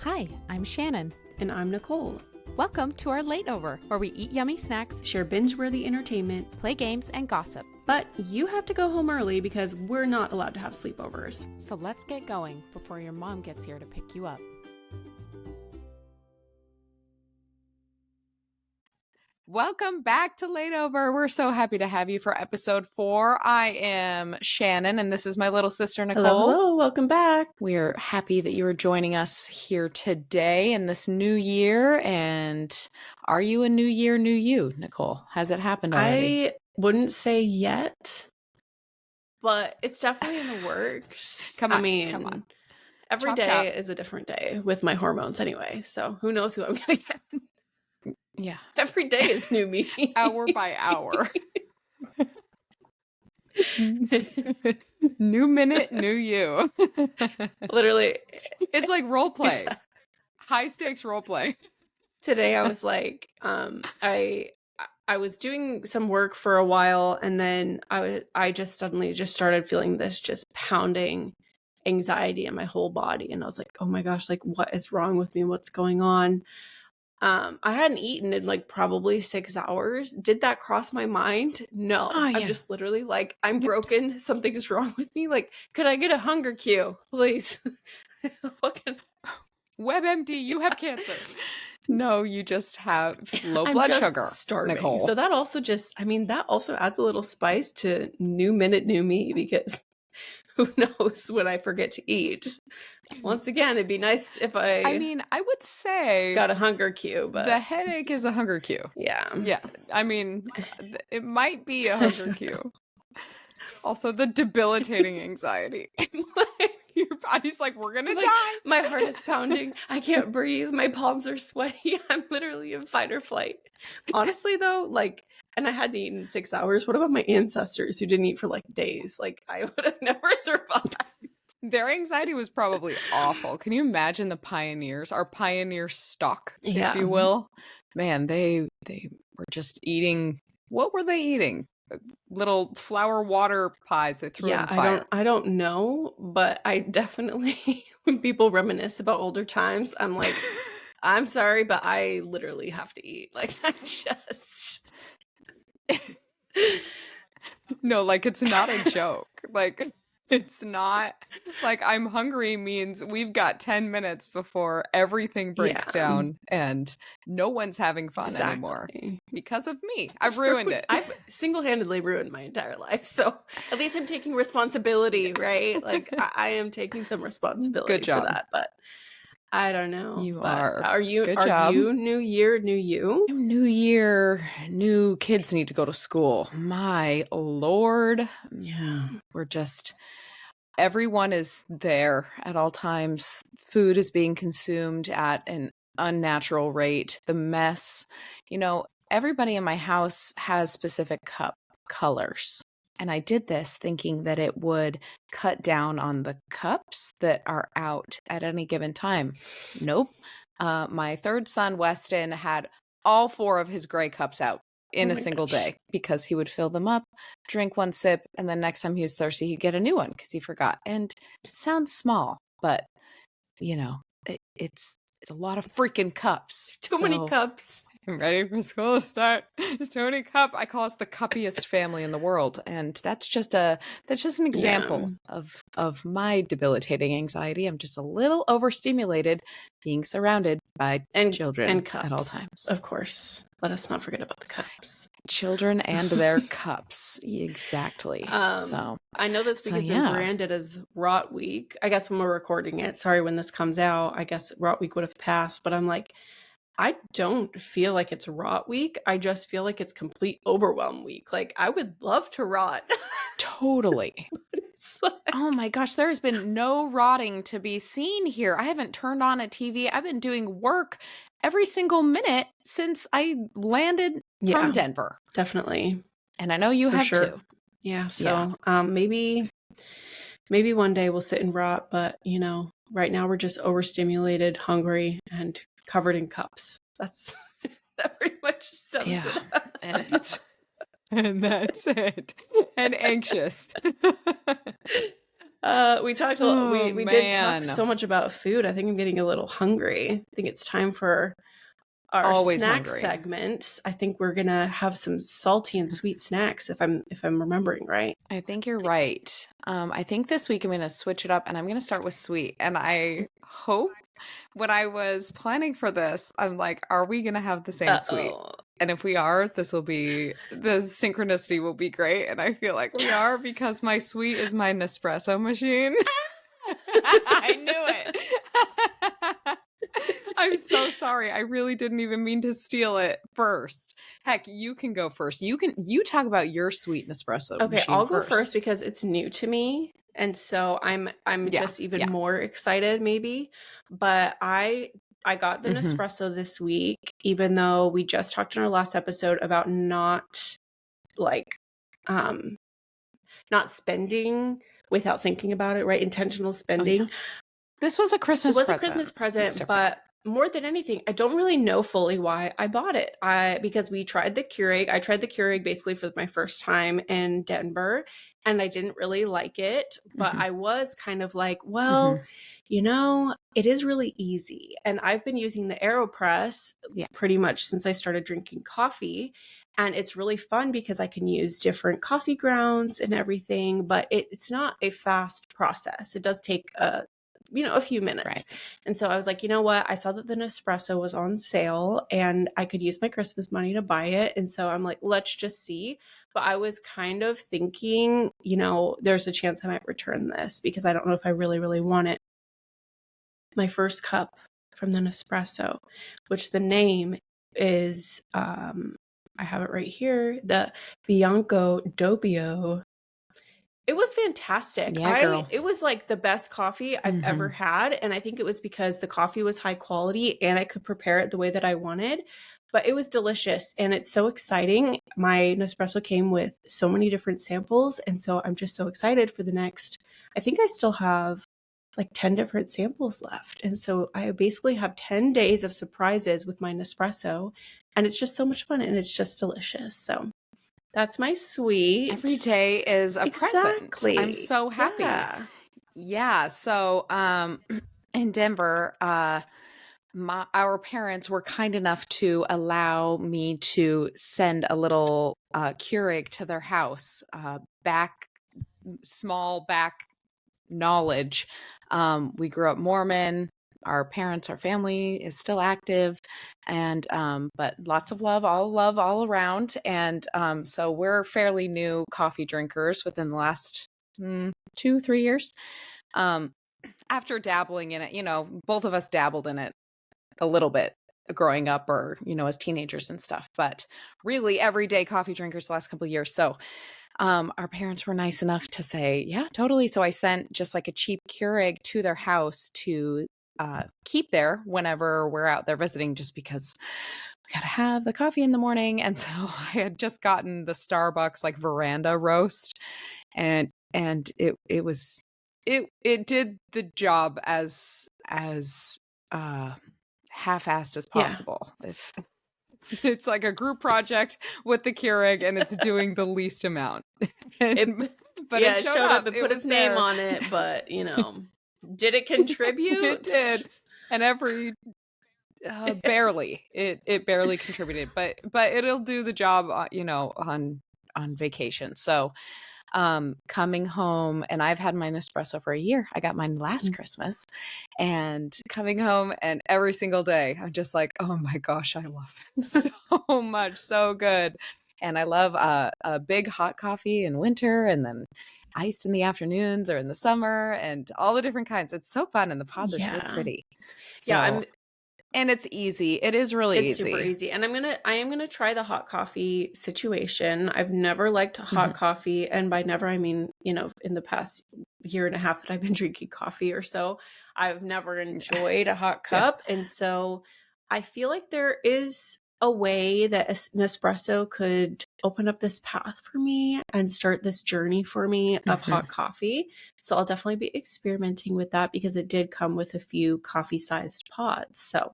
Hi, I'm Shannon. And I'm Nicole. Welcome to our Lateover, where we eat yummy snacks, Share binge-worthy entertainment, play games, and gossip. but you have to go home early because we're not allowed to have sleepovers. So let's get going before your mom gets here to pick you up. Welcome back to Lateover. We're so happy to have you for episode 4. I am Shannon, and this is my little sister, Nicole. Hello, welcome back. We're happy that you are joining us here today in this new year. And are you a new year, new you, Nicole? Has it happened already? I wouldn't say yet, but it's definitely in the works. Come on, I mean, come on. every Chop, day chop. is a different day with my hormones anyway, so who knows who I'm going to get. Yeah. Every day is new me. Hour by hour. New minute, new you. Literally. It's like role play. High stakes role play. Today I was like, I was doing some work for a while, and then I just suddenly just started feeling this just pounding anxiety in my whole body, and I was like, oh my gosh, like what is wrong with me? What's going on? I hadn't eaten in like probably 6 hours. Did that cross my mind? No. Oh, yeah. I'm just literally like, I'm broken. Something's wrong with me. Like, could I get a hunger cue, please? WebMD, you have cancer. No, you just have low I'm blood just sugar, starving. Nicole. So that also that also adds a little spice to new minute, new me, because who knows when I forget to eat. Once again, it'd be nice if I would say got a hunger cue, but the headache is a hunger cue. yeah. Yeah, it might be a hunger cue. Also, the debilitating anxiety. Your body's like, we're gonna die. My heart is pounding. I can't breathe. My palms are sweaty. I'm literally in fight or flight. Honestly, though, like, and I hadn't eaten in 6 hours. What about my ancestors who didn't eat for like days? Like, I would have never survived. Their anxiety was probably awful. Can you imagine the pioneers, our pioneer stock, if you will? Man, they were just eating. What were they eating? Little flour water pies they threw in the fire. I don't know, but I definitely, when people reminisce about older times, I'm like, I'm sorry, but I literally have to eat. Like, I just No, like it's not a joke. Like it's not like I'm hungry means we've got 10 minutes before everything breaks down and no one's having fun anymore because of me. I've ruined it. I've single-handedly ruined my entire life. So at least I'm taking responsibility, right? Like I am taking some responsibility for that, but I don't know. You are you new year, new you? New year, new kids need to go to school. My Lord. Yeah. We're just everyone is there at all times. Food is being consumed at an unnatural rate. The mess, everybody in my house has specific cup colors. And I did this thinking that it would cut down on the cups that are out at any given time. Nope. My third son, Weston, had all 4 of his gray cups out in a single day because he would fill them up, drink one sip, and then next time he was thirsty, he'd get a new one because he forgot. And it sounds small, but, it's a lot of freaking cups. Too many cups. I'm ready for school to start. It's too many cup. I call us the cuppiest family in the world. And that's just an example of my debilitating anxiety. I'm just a little overstimulated being surrounded by children and cups, at all times. Of course. Let us not forget about the cups. Children and their cups. Exactly. So I know this week has been branded as Rot Week. I guess when we're recording it, sorry, when this comes out, I guess Rot Week would have passed, but I'm like, I don't feel like it's Rot Week. I just feel like it's complete overwhelm week. Like, I would love to rot. Totally. Oh my gosh, there has been no rotting to be seen here. I haven't turned on a TV. I've been doing work every single minute since I landed from Denver. Definitely. And I know you have too. Yeah. So maybe one day we'll sit and rot, but right now we're just overstimulated, hungry, and covered in cups. That pretty much sums it up. And that's it. And anxious. We talked a lot. Oh, We did talk man. so much about food. I think I'm getting a little hungry. I think it's time for our Always snack hungry. segment. I think we're gonna have some salty and sweet snacks if I'm remembering right. I think you're right. I think this week I'm going to switch it up and I'm going to start with sweet. And I hope when I was planning for this, I'm like, are we going to have the same sweet? Uh-oh. And if we are, the synchronicity will be great. And I feel like we are because my sweet is my Nespresso machine. I knew it. I'm so sorry. I really didn't even mean to steal it first. Heck, you can go first. You talk about your sweet Nespresso Okay, machine I'll go first first. because it's new to me. And so I'm Yeah. just even Yeah. more excited maybe. But I got the Hmm. Nespresso this week, even though we just talked in our last episode about not like um not spending without thinking about it, right? Intentional Oh yeah. spending. This was a It Christmas was a present. Christmas It's present, different. but more than anything, I don't really know fully why I bought it. Because we tried the Keurig. I tried the Keurig basically for my first time in Denver, and I didn't really like it. But Hmm. I was kind of like, Hmm. well, it is really easy. And I've been using the AeroPress Yeah. pretty much since I started drinking coffee. And it's really fun because I can use different coffee grounds and everything, but it's not a fast process. It does take a few minutes. Right. And so I was like, you know what? I saw that the Nespresso was on sale and I could use my Christmas money to buy it. And so I'm like, let's just see. But I was kind of thinking, there's a chance I might return this because I don't know if I really, really want it. My first cup from the Nespresso, which the name is, I have it right here, the Bianco Doppio. It was fantastic. Yeah, girl. It was like the best coffee I've ever Hmm. had, and I think it was because the coffee was high quality and I could prepare it the way that I wanted. But it was delicious and it's so exciting. My Nespresso came with so many different samples, and so I'm just so excited for the next. I think I still have like 10 different samples left. And so I basically have 10 days of surprises with my Nespresso, and it's just so much fun and it's just delicious. So that's my Every sweet. day is a present. I'm Exactly. so happy. Yeah. Yeah. So, in Denver, our parents were kind enough to allow me to send a little Keurig to their house. Small back knowledge. We grew up Mormon. Our family is still active, and but lots of love all around. And so we're fairly new coffee drinkers within the last 2-3 years. Um, After dabbling in it, both of us dabbled in it a little bit growing up or as teenagers and stuff, but really everyday coffee drinkers the last couple of years. So our parents were nice enough to say, yeah, totally. So I sent just like a cheap Keurig to their house to keep there whenever we're out there visiting, just because we got to have the coffee in the morning. And so I had just gotten the Starbucks like veranda roast, and it did the job as uh half-assed as Yeah. possible. If it's like a group project with the Keurig and it's doing the least amount. It But it yeah, it showed showed up. up. It It put was its name there. on it, but did it It contribute? did. And every barely it barely contributed, but it'll do the job, on vacation. So coming home, and I've had my Nespresso for a year. I got mine last Christmas, and coming home and every single day, I'm just like, oh my gosh, I love this so much, so good. And I love a big hot coffee in winter, and then iced in the afternoons or in the summer, and all the different kinds. It's so fun, and the pods are so Yeah. pretty. Yeah, So, and it's easy. It is really it's super easy. easy. And I am gonna try the hot coffee situation. I've never liked hot Mhm. coffee, and by never I mean, in the past year and a half that I've been drinking coffee or so, I've never enjoyed a hot Yeah. cup. And so I feel like there is a way that Nespresso could open up this path for me and start this journey for me of Mhm. hot coffee. So I'll definitely be experimenting with that because it did come with a few coffee sized pods. So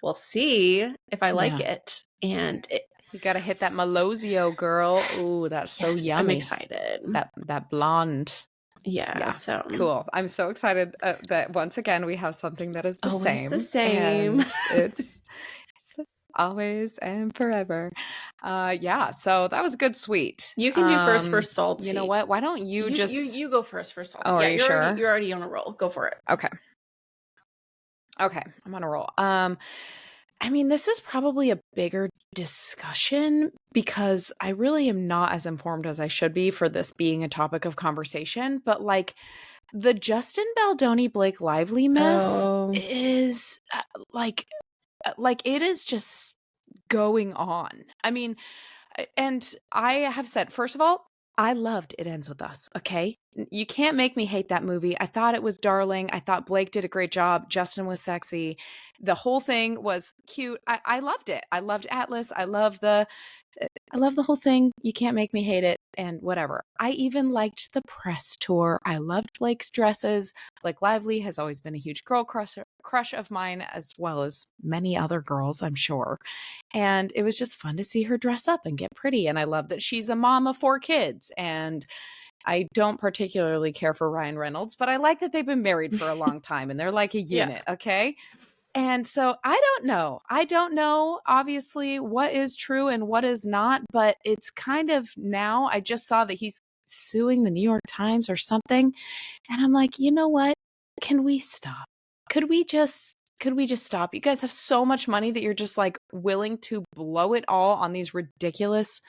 we'll see if I like Yeah. it. And You gotta hit that Malozio, girl. Ooh, that's so yes, I'm yummy. excited. That blonde. Yeah, Yeah. so Cool. I'm so excited that once again we have something that is the always the same, same. and it's always and forever. Yeah, so that was good sweet. You can do first for You know salty. what? Why don't you just You go first for Oh, salty. are Yeah, you sure? you're already on a roll. Go for it. Okay. Okay, I'm on a roll. I mean, this is probably a bigger discussion because I really am not as informed as I should be for this being a topic of conversation, but like the Justin Baldoni Blake Lively mess Oh, is like it is just going on. I mean, and I have said, first of all, I loved It Ends With Us. Okay. You can't make me hate that movie. I thought it was darling. I thought Blake did a great job. Justin was sexy. The whole thing was cute. I loved it. I loved Atlas. I love the whole thing. You can't make me hate it and whatever. I even liked the press tour. I loved Blake's dresses. Blake Lively has always been a huge girl crush of mine, as well as many other girls, I'm sure. And it was just fun to see her dress up and get pretty. And I love that she's a mom of 4 kids. And I don't particularly care for Ryan Reynolds, but I like that they've been married for a long time and they're like a yeah. unit. Okay. And so I don't know. I don't know, obviously, what is true and what is not, but it's kind of now. I just saw that he's suing the New York Times or something. And I'm like, you know what? Can we stop? Could we just stop? You guys have so much money that you're just like willing to blow it all on these ridiculous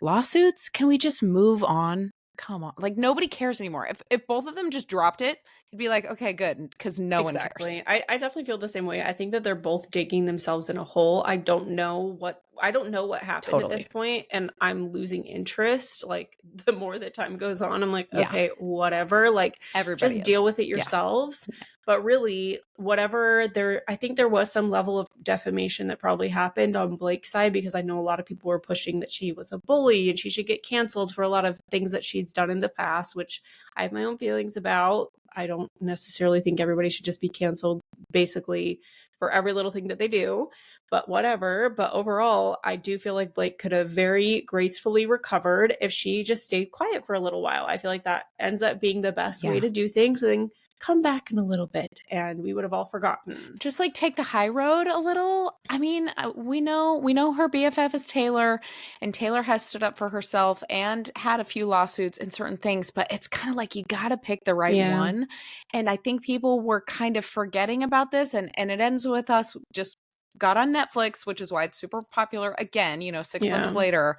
lawsuits. Can we just move on? Come on. Like nobody cares anymore. If both of them just dropped it, it'd be like, okay, good, because no one cares. Exactly. I definitely feel the same way. I think that they're both digging themselves in a hole. I don't know what happened at Totally. this point, and I'm losing interest. Like the more that time goes on, I'm like, Yeah. okay, whatever. Like Everybody just deal is. with it Yeah. yourselves. But really, whatever there I think there was some level of defamation that probably happened on Blake's side, because I know a lot of people were pushing that she was a bully and she should get canceled for a lot of things that she's done in the past, which I have my own feelings about. I don't necessarily think everybody should just be canceled basically for every little thing that they do, but whatever. But overall, I do feel like Blake could have very gracefully recovered if she just stayed quiet for a little while. I feel like that ends up being the best way Yeah. to do things. And then come back in a little bit and we would have all forgotten. Just like take the high road a little. I mean, we know her BFF is Taylor, and Taylor has stood up for herself and had a few lawsuits and certain things, but it's kind of like you got to pick the right Yeah. one. And I think people were kind of forgetting about this, and It Ends With Us just got on Netflix, which is why it's super popular again, 6 months Yeah. later.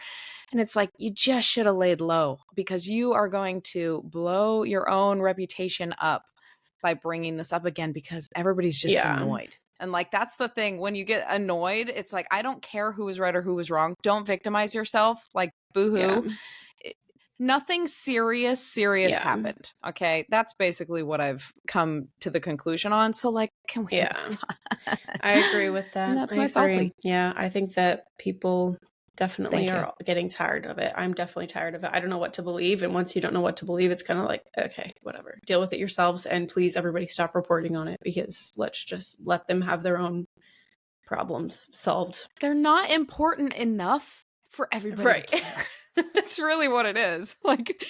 And it's like you just should have laid low, because you are going to blow your own reputation up by bringing this up again, because everybody's just Yeah. annoyed. And like that's the thing, when you get annoyed, it's like I don't care who was right or who was wrong. Don't victimize yourself. Like Yeah. boohoo. Nothing serious Yeah. happened. Okay? That's basically what I've come to the conclusion on. So like can we Yeah. move on? I agree with And that. that's I my agree. salty. Yeah, I think that people definitely Thank you. are getting tired of it. I'm definitely tired of it. I don't know what to believe. And once you don't know what to believe, it's kind of like, okay, whatever. Deal with it yourselves. And please, everybody, stop reporting on it, because let's just let them have their own problems solved. They're not important enough for everybody to Right. care. It's really what it is. Like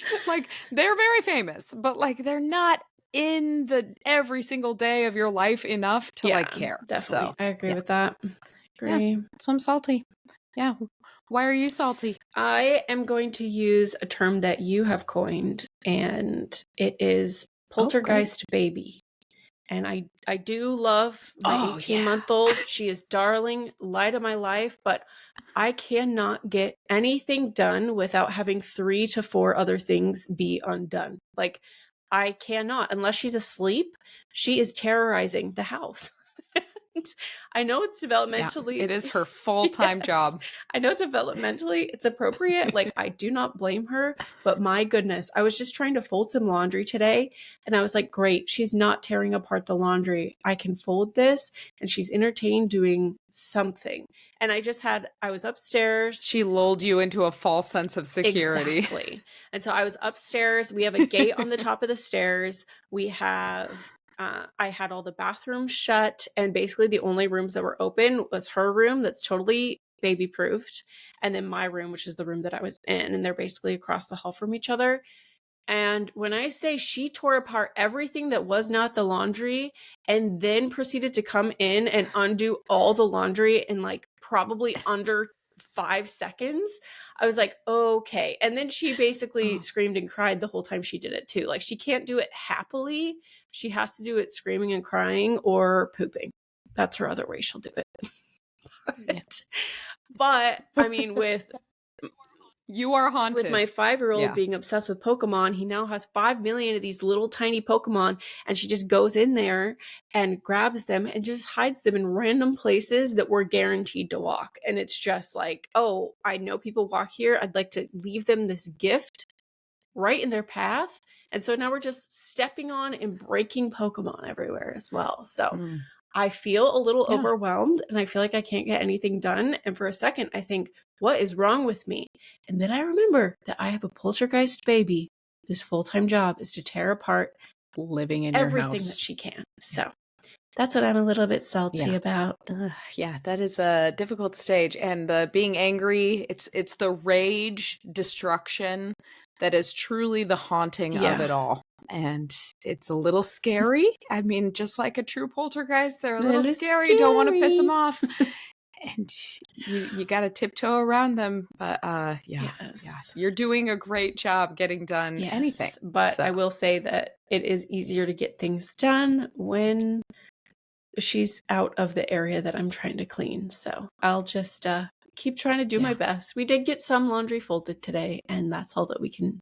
they're very famous, but like they're not in the every single day of your life enough to Yeah, like care. definitely. So I agree yeah, with that. yeah. Agree. So I'm salty. Yeah. Why are you salty? I am going to use a term that you have coined, and it is Oh, great. poltergeist baby. And I do love my Oh yeah. 18-month-old. She is darling, light of my life, but I cannot get anything done without having 3 to 4 other things be undone. Like I cannot, unless she's asleep, she is terrorizing the house. And I know it's Yeah. developmentally It is her full-time yes. job. I know developmentally it's appropriate. Like I do not blame her, but my goodness, I was just trying to fold some laundry today, and I was like, great, she's not tearing apart the laundry. I can fold this, and she's entertained doing something. And I was upstairs. She lulled you into a false sense of security. Exactly. And so I was upstairs. We have a gate on the top of the stairs. We have I had all the bathrooms shut, and basically the only rooms that were open was her room that's totally baby proofed, and then my room, which is the room that I was in, and they're basically across the hall from each other. And when I say she tore apart everything that was not the laundry and then proceeded to come in and undo all the laundry in like probably under 5 seconds, I was like, okay. And then she basically Oh, screamed and cried the whole time she did it too. Like she can't do it happily. She has to do it screaming and crying or pooping. That's her other way she'll do it. yeah. But I mean, You are with haunted. my 5-year-old Yeah. being obsessed with Pokemon, he now has 5 million of these little tiny Pokemon, and she just goes in there and grabs them and just hides them in random places that we're guaranteed to walk. And it's just like, oh, I know people walk here. I'd like to leave them this gift right in their path. And so now we're just stepping on and breaking Pokemon everywhere as well. So Mm. I feel a little Yeah. overwhelmed and I feel like I can't get anything done. And for a second, I think, what is wrong with me? And then I remember that I have a poltergeist baby whose full time job is to tear apart Living in your everything that house. she can. So that's what I'm a little bit salty Yeah. about. Yeah, that is a difficult stage. And the being angry, it's the rage, destruction that is truly the haunting of it Yeah. all. And it's a little scary. I mean, just like a true poltergeist, they're a little Little scary. Don't want to piss them scary. off. And you got to tiptoe around them. But yeah, Yes. you're doing a great job getting done anything. Yes. But So I will say that it is easier to get things done when she's out of the area that I'm trying to clean. So I'll just keep trying to do my yeah, best. We did get some laundry folded today, and that's all that we can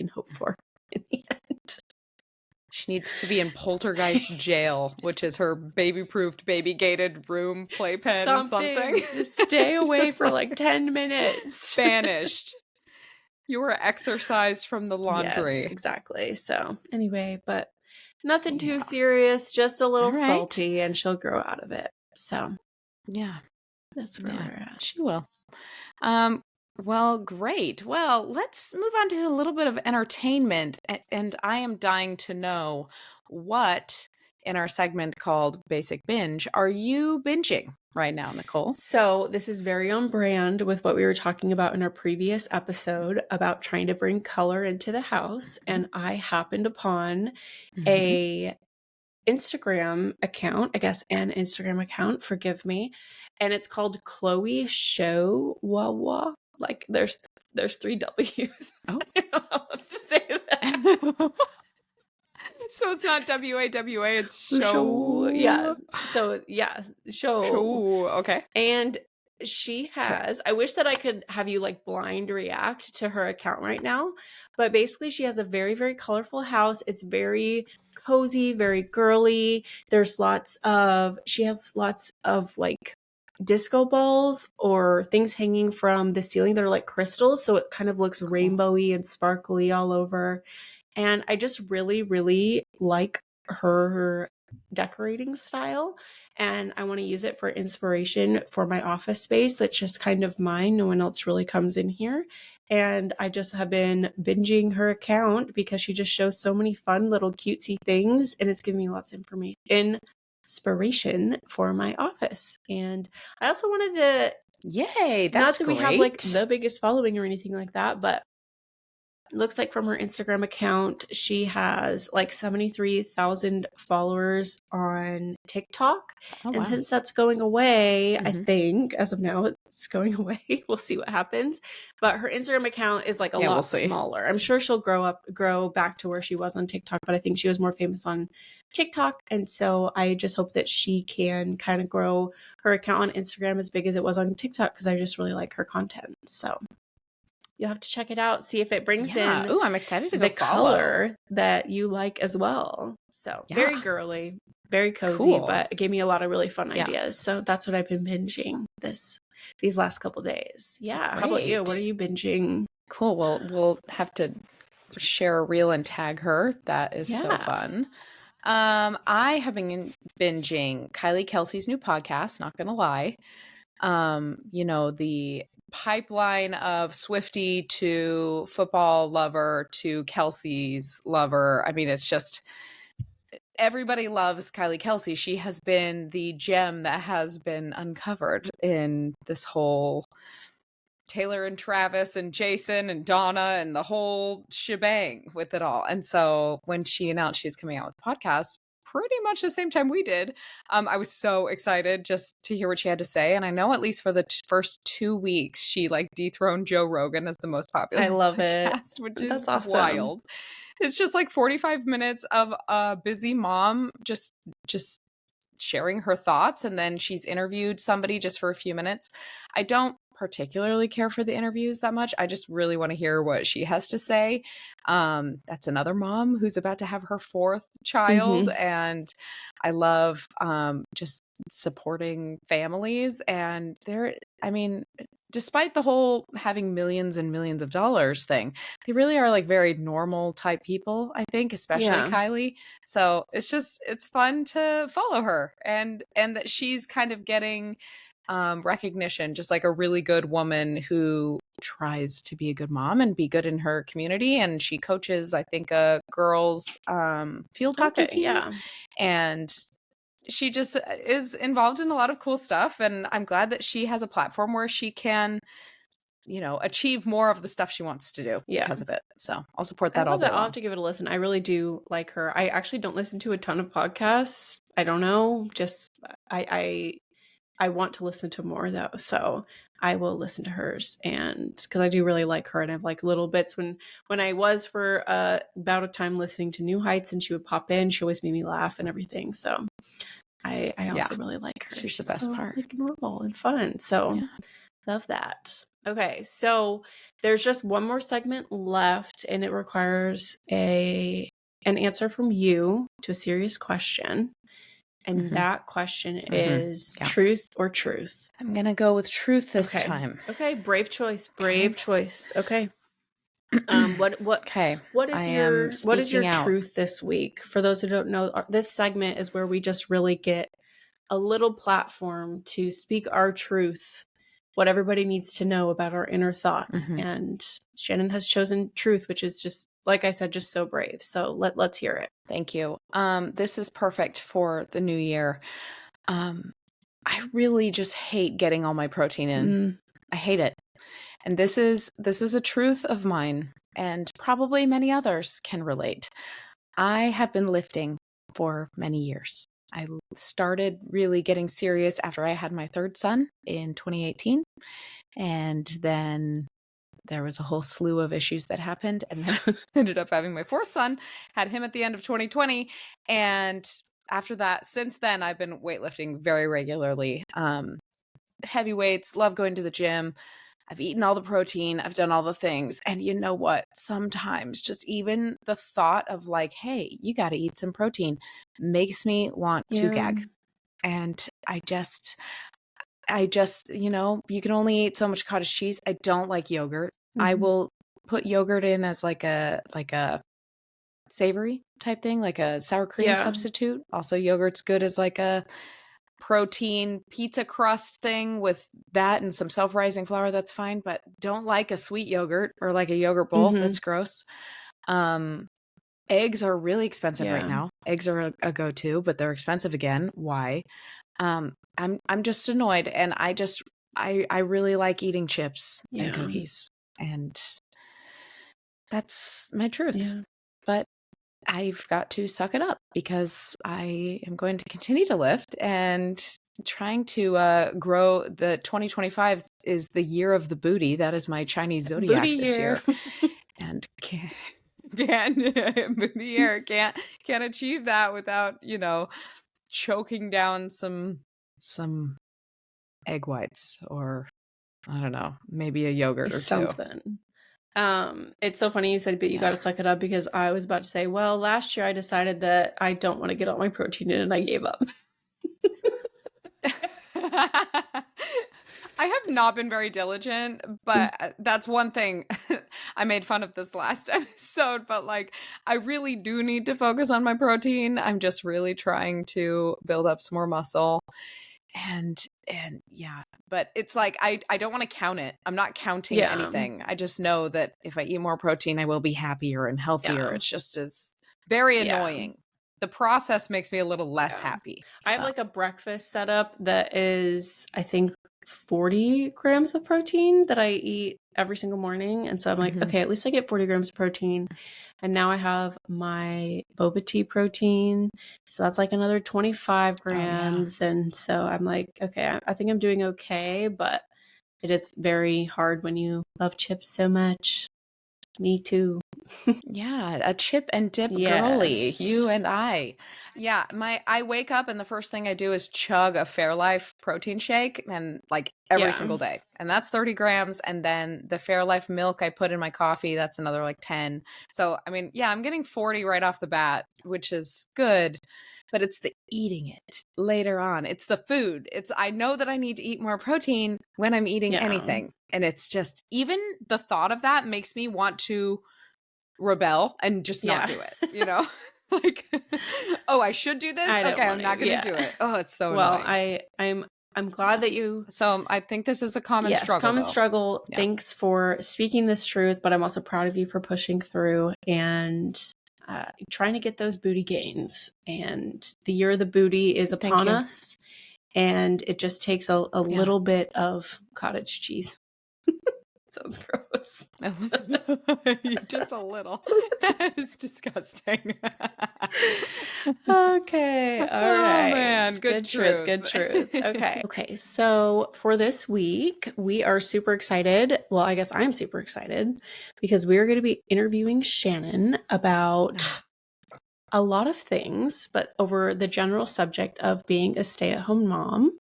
hope for in the end. she needs to be in poltergeist jail, which is her baby-proofed, baby-gated room playpen, something. Just stay away Just for like like 10 minutes. banished. You were exorcised from the Yes, laundry. exactly. So anyway, but nothing too Yeah. serious, just a little All right. salty, and she'll grow out of it. So Yeah. that's where Yeah. we're at. She will. Um, well, great. Well, let's move on to a little bit of entertainment. And I am dying to know what in our segment called Basic Binge are you binging right now, Nicole? So, this is very on brand with what we were talking about in our previous episode about trying to bring color into the house. And I happened upon Mm-hmm. a Instagram account, I guess an Instagram account, forgive me. And it's called Chloe Show Wawa. Like there's three W's. Oh. I don't know how else to say that. So it's not WAWA, it's Show. Yeah. show. So yeah, show. Show. Okay. And she Okay. has, I wish that I could have you like blind react to her account right now, but basically she has a very, very colorful house. It's very cozy, very girly. She has lots of like disco balls or things hanging from the ceiling that are like crystals. So it kind of looks Cool. rainbowy and sparkly all over. And I just really, really like her decorating style. And I want to use it for inspiration for my office space that's just kind of mine. No one else really comes in here. And I just have been binging her account because she just shows so many fun little cutesy things. And it's giving me lots of inspiration for my office. And I also wanted to, Yay, not that's that we have like great. the biggest following or anything like that, but looks like from her Instagram account, she has like 73,000 followers on TikTok. Oh, And wow. since that's going away, I Mhm. think as of now, it's going away. We'll see what happens. But her Instagram account is like a Yeah, we'll lot see. smaller. I'm sure she'll grow back to where she was on TikTok, but I think she was more famous on TikTok. And so I just hope that she can kind of grow her account on Instagram as big as it was on TikTok because I just really like her content. So you'll have to check it out, see if it brings Yeah. in Ooh, I'm excited to go the follow. color that you like as well. So Yeah. very girly, very cozy, Cool. but it gave me a lot of really fun Yeah. ideas. So that's what I've been binging these last couple days. Yeah. How about you? What are Great. you binging? Cool. Well, we'll have to share a reel and tag her. That is so Yeah. fun. I have been binging Kylie Kelsey's new podcast, not gonna lie. The pipeline of Swiftie to football lover to Kelsey's lover. I mean, it's just everybody loves Kylie Kelsey. She has been the gem that has been uncovered in this whole Taylor and Travis and Jason and Donna and the whole shebang with it all. And so when she announced she was coming out with a podcast, pretty much the same time we did, I was so excited just to hear what she had to say. And I know at least for the first 2 weeks, she like dethroned Joe Rogan as the most popular I love it. podcast, which is That's awesome. wild. It's just like 45 minutes of a busy mom just sharing her thoughts, and then she's interviewed somebody just for a few minutes. I don't particularly care for the interviews that much. I just really want to hear what she has to say. That's another mom who's about to have her fourth child, and I love just supporting families. And despite the whole having millions and millions of dollars thing, they really are like very normal type people, I think, especially Kylie. So it's fun to follow her, and that she's kind of getting recognition, just like a really good woman who tries to be a good mom and be good in her community. And she coaches, I think, a girls field hockey team. And she just is involved in a lot of cool stuff. And I'm glad that she has a platform where she can, achieve more of the stuff she wants to do because of it. So I'll support that all day long. I'll have to give it a listen. I really do like her. I actually don't listen to a ton of podcasts. I don't know. Just I want to listen to more though. So I will listen to hers, and because I do really like her, and I've like little bits when I was for about a time listening to New Heights, and she would pop in. She always made me laugh and everything. So I also really like her. She's the best so, part. like normal and fun. So love that. Okay, so there's just one more segment left, and it requires an answer from you to a serious question. And that question is truth or truth? I'm going to go with truth this time. Okay, brave choice. Brave choice. Okay. What is your truth this week? For those who don't know, this segment is where we just really get a little platform to speak our truth, what everybody needs to know about our inner thoughts. And Shannon has chosen truth, which is just, like I said, just so brave. So let's hear it. Thank you. This is perfect for the new year. I really just hate getting all my protein in. I hate it. And this is a truth of mine, and probably many others can relate. I have been lifting for many years. I started really getting serious after I had my third son in 2018. And then there was a whole slew of issues that happened, and then I ended up having my fourth son, had him at the end of 2020. And after that, since then, I've been weightlifting very regularly. Heavy weights, love going to the gym. I've eaten all the protein. I've done all the things. And you know what? Sometimes just even the thought of like, hey, you got to eat some protein makes me want to gag. And I just, you can only eat so much cottage cheese. I don't like yogurt. I will put yogurt in as like a savory type thing, like a sour cream substitute. Also, yogurt's good as like a protein pizza crust thing with that and some self-rising flour. That's fine, but don't like a sweet yogurt or like a yogurt bowl. That's gross. Eggs are really expensive right now. Eggs are a go-to, but they're expensive again. Why? I'm just annoyed, and I really like eating chips and cookies, and that's my truth. But I've got to suck it up because I am going to continue to lift and trying to grow. The 2025 is the year of the booty. That is my Chinese zodiac this year. And booty year can't achieve that without, choking down some egg whites, or I don't know, maybe a yogurt or something. It's so funny you said, but you got to suck it up, because I was about to say, well, last year I decided that I don't want to get all my protein in, and I gave up. I have not been very diligent, but that's one thing. I made fun of this last episode, but like, I really do need to focus on my protein. I'm just really trying to build up some more muscle. And yeah, but it's like, I don't want to count it. I'm not counting anything. I just know that if I eat more protein, I will be happier and healthier. It's just very annoying. The process makes me a little less happy. I have like a breakfast setup that is, I think, 40 grams of protein that I eat every single morning. And so I'm like, Mhm. okay, at least I get 40 grams of protein. And now I have my boba tea protein. So that's like another 25 Oh, yeah. grams. And so I'm like, okay, I think I'm doing okay, but it is very hard when you love chips so much. Me too. Yeah, a chip and dip girly, you Yes. and I. Yeah, I wake up and the first thing I do is chug a Fairlife protein shake and like every Yeah. single day. And that's 30 grams. And then the Fairlife milk I put in my coffee, that's another like 10. So, I mean, yeah, I'm getting 40 right off the bat, which is good. But it's the eating it later on. It's the food. I know that I need to eat more protein when I'm eating Yeah. anything. And it's just, even the thought of that makes me want to rebel and just not Yeah. do it, you know? Like, oh, I should do this? I don't Okay, want I'm not to. going to Yeah. do it. Oh, it's so Well, annoying. I'm glad Yeah. that you So I think this is a common yes, struggle, common though. struggle. Yeah. Thanks for speaking this truth, but I'm also proud of you for pushing through and trying to get those booty gains. And the year of the booty is Thank upon you. us, and it just takes a Yeah. little bit of cottage cheese. Sounds gross. Just a little. It's disgusting. Okay. All Oh, right. man. Good Good truth. truth. Good truth. Okay. Okay. So for this week, we are super excited. Well, I guess I'm super excited because we're going to be interviewing Shannon about a lot of things, but over the general subject of being a stay at home mom.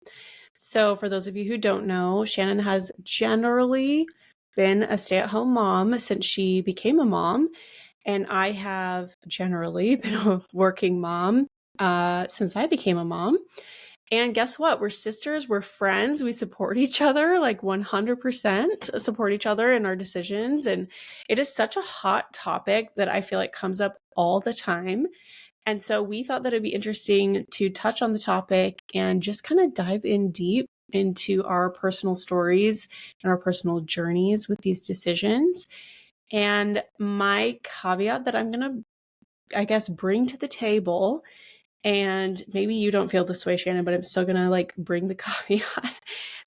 So, for those of you who don't know, Shannon has generally been a stay at home mom since she became a mom. And I have generally been a working mom since I became a mom. And guess what? We're sisters, we're friends, we support each other like 100% support each other in our decisions. And it is such a hot topic that I feel like comes up all the time. And so we thought that it'd be interesting to touch on the topic and just kind of dive in deep into our personal stories and our personal journeys with these decisions. And my caveat that I'm going to, I guess, bring to the table, and maybe you don't feel this way, Shannon, but I'm still going to like bring the caveat.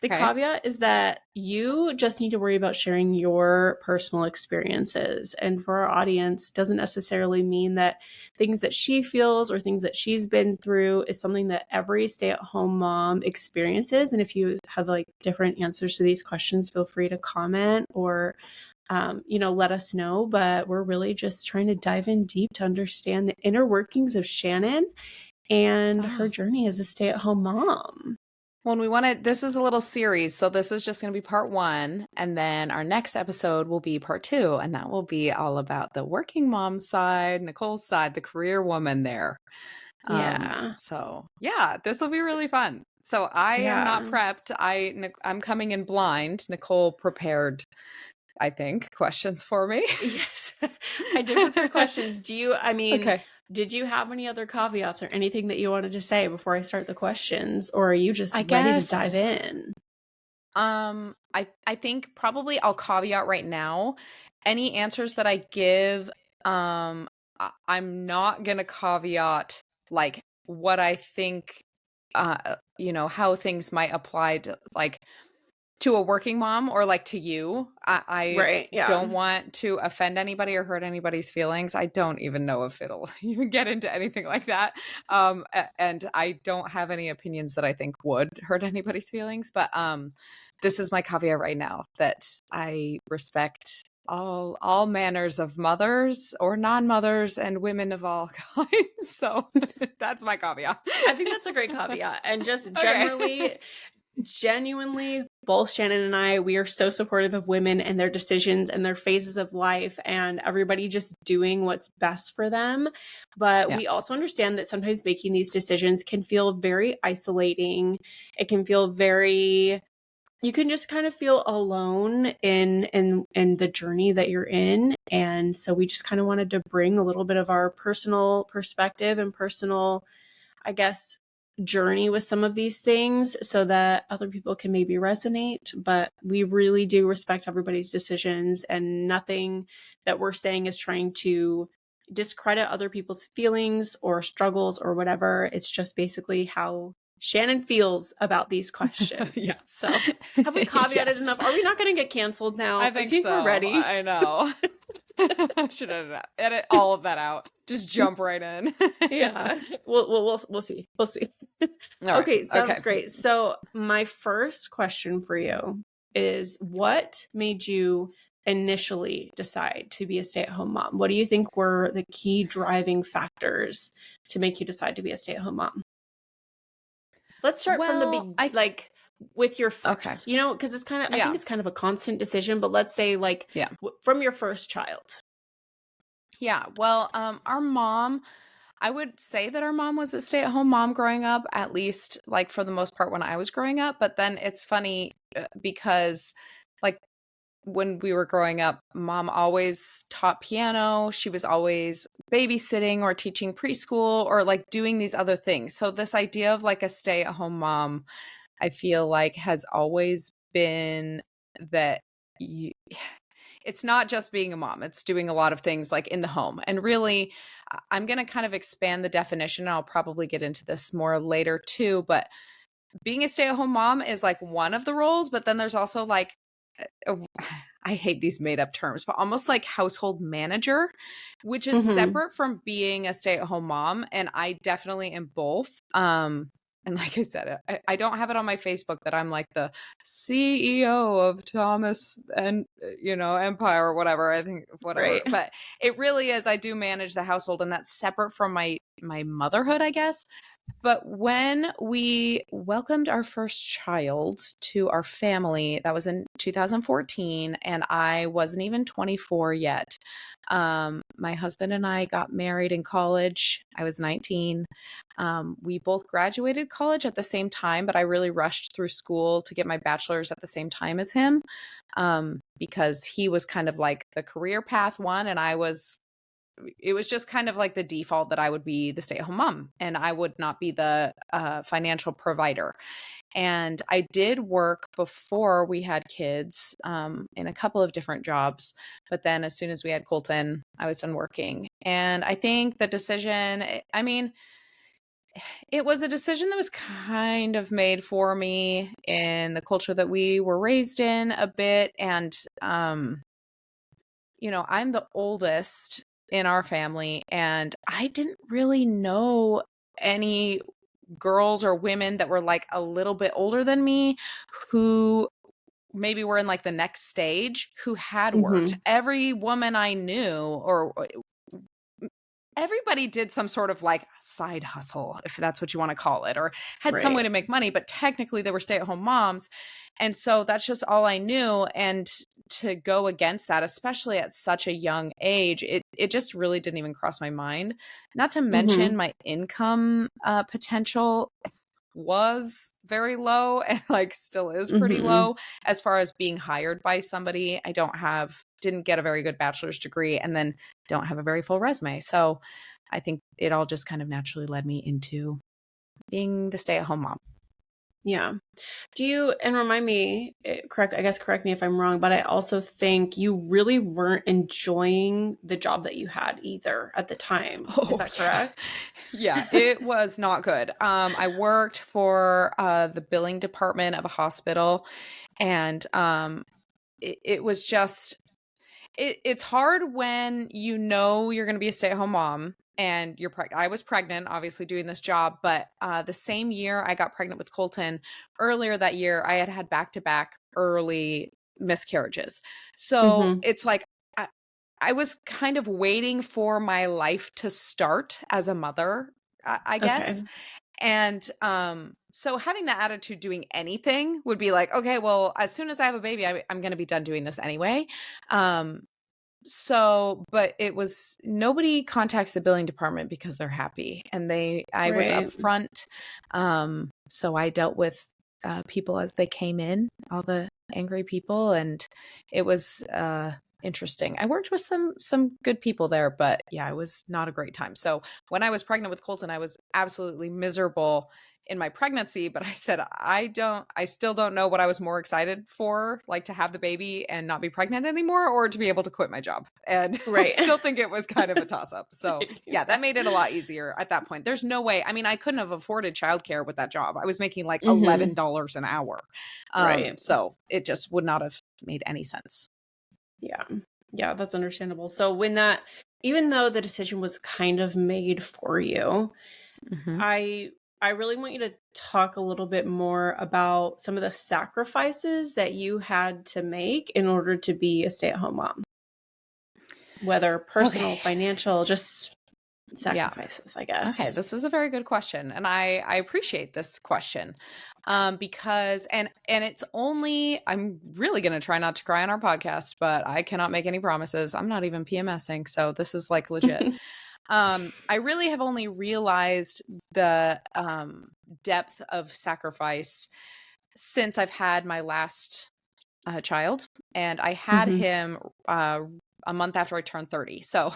The Okay. caveat is that you just need to worry about sharing your personal experiences. And for our audience, doesn't necessarily mean that things that she feels or things that she's been through is something that every stay-at-home mom experiences. And if you have like different answers to these questions, feel free to comment or let us know. But we're really just trying to dive in deep to understand the inner workings of Shannon and her Oh. journey as a stay-at-home mom. When we want to, this is a little series. So this is just going to be part one. And then our next episode will be part two. And that will be all about the working mom side, Nicole's side, the career woman there. Yeah. So yeah, this will be really fun. So I am not Yeah. prepped. I'm coming in blind. Nicole prepared, I think, questions for me. Yes. I did prepare questions. Okay. Did you have any other caveats or anything that you wanted to say before I start the questions? Or are you just I ready to dive guess in? I think probably I'll caveat right now. Any answers that I give, I'm not gonna caveat like what I think, how things might apply to like to a working mom or like to you. I Right. Yeah. don't want to offend anybody or hurt anybody's feelings. I don't even know if it'll even get into anything like that. And I don't have any opinions that I think would hurt anybody's feelings. But this is my caveat right now that I respect all manners of mothers or non-mothers and women of all kinds. So that's my caveat. I think that's a great caveat. And just Okay. generally, genuinely, both Shannon and I, we are so supportive of women and their decisions and their phases of life and everybody just doing what's best for them. But Yeah. we also understand that sometimes making these decisions can feel very isolating. It can feel very, you can just kind of feel alone in the journey that you're in. And so we just kind of wanted to bring a little bit of our personal perspective and personal, I guess, journey with some of these things so that other people can maybe resonate. But we really do respect everybody's decisions, and nothing that we're saying is trying to discredit other people's feelings or struggles or whatever. It's just basically how Shannon feels about these Yeah. questions. So, have we caveated Yes. enough? Are we not going to get canceled I now? I think think we're so. ready. I know. I should edit all of that out. Just jump right in. Yeah. We'll see. We'll see. All right. Okay, Okay. sounds great. So, my first question for you is what made you initially decide to be a stay-at-home mom? What do you think were the key driving factors to make you decide to be a stay-at-home mom? Let's start from the Well, big, like with your okay. first, because it's kind of, I think Yeah. it's kind of a constant decision, but let's say like Yeah. from your first child. Yeah. Well, our mom, I would say that our mom was a stay-at-home mom growing up, at least like for the most part when I was growing up. But then it's funny because like when we were growing up, mom always taught piano. She was always babysitting or teaching preschool or like doing these other things. So this idea of like a stay-at-home mom, I feel like has always been that you, it's not just being a mom, it's doing a lot of things like in the home. And really, I'm going to kind of expand the definition. I'll probably get into this more later too, but being a stay-at-home mom is like one of the roles, but then there's also like uh, I hate these made up terms, but almost like household manager, which is Mm-hmm. separate from being a stay-at-home mom. And I definitely am both. And like I said, I don't have it on my Facebook that I'm like the CEO of Thomas and Empire or whatever. I think whatever, Right. but it really is. I do manage the household, and that's separate from my motherhood, I guess. But when we welcomed our first child to our family, that was in 2014, and I wasn't even 24 yet. My husband and I got married in college. I was 19. We both graduated college at the same time, but I really rushed through school to get my bachelor's at the same time as him, because he was kind of like the career path one, and it was just kind of like the default that I would be the stay-at-home mom and I would not be the financial provider. And I did work before we had kids, in a couple of different jobs. But then as soon as we had Colton, I was done working. And I think the decision, I mean, it was a decision that was kind of made for me in the culture that we were raised in a bit. And, I'm the oldest in our family, and I didn't really know any girls or women that were like a little bit older than me who maybe were in like the next stage who had worked. Mm-hmm. Every woman I knew or everybody did some sort of like side hustle, if that's what you want to call it, or had some way Right. to make money, but technically they were stay-at-home moms. And so that's just all I knew. And to go against that, especially at such a young age, it just really didn't even cross my mind. Not to Mm-hmm. mention my income potential was very low and like still is pretty Mm-hmm. low as far as being hired by somebody. I didn't get a very good bachelor's degree and then don't have a very full resume. So I think it all just kind of naturally led me into being the stay-at-home mom. Yeah. And remind me, correct me if I'm wrong, but I also think you really weren't enjoying the job that you had either at the time. Is Oh, that yeah. correct? Yeah, it was not good. I worked for the billing department of a hospital, and it was just it's hard when you're going to be a stay-at-home mom and you're pregnant. I was pregnant, obviously doing this job, but the same year I got pregnant with Colton, earlier that year I had back-to-back early miscarriages. So Mm-hmm. it's like I was kind of waiting for my life to start as a mother, I Okay. guess. And so having that attitude doing anything would be like, okay, well, as soon as I have a baby, I'm going to be done doing this anyway. Um, but it was nobody contacts the billing department because they're happy, and I was Right. upfront. So I dealt with people as they came in, all the angry people, and it was interesting. I worked with some good people there, but yeah, it was not a great time. So when I was pregnant with Colton, I was absolutely miserable in my pregnancy, but I said, I still don't know what I was more excited for, like to have the baby and not be pregnant anymore, or to be able to quit my job. And I Right. still think it was kind of a toss up. So yeah, that Yeah. made it a lot easier at that point. There's no way. I mean, I couldn't have afforded childcare with that job. I was making like Mhm. $11 an hour. Right. So it just would not have made any sense. Yeah. Yeah, that's understandable. So when that even though the decision was kind of made for you, Hmm. I I really want you to talk a little bit more about some of the sacrifices that you had to make in order to be a stay-at-home mom. Whether Okay. personal, financial, just Yeah. sacrifices, I Okay, guess. this is a very good question, and I appreciate this question, because and it's only I'm really gonna try not to cry on our podcast, but I cannot make any promises. I'm not even PMSing, so this is like legit. I really have only realized the depth of sacrifice since I've had my last child, and I had Mhm. him a month after I turned 30. So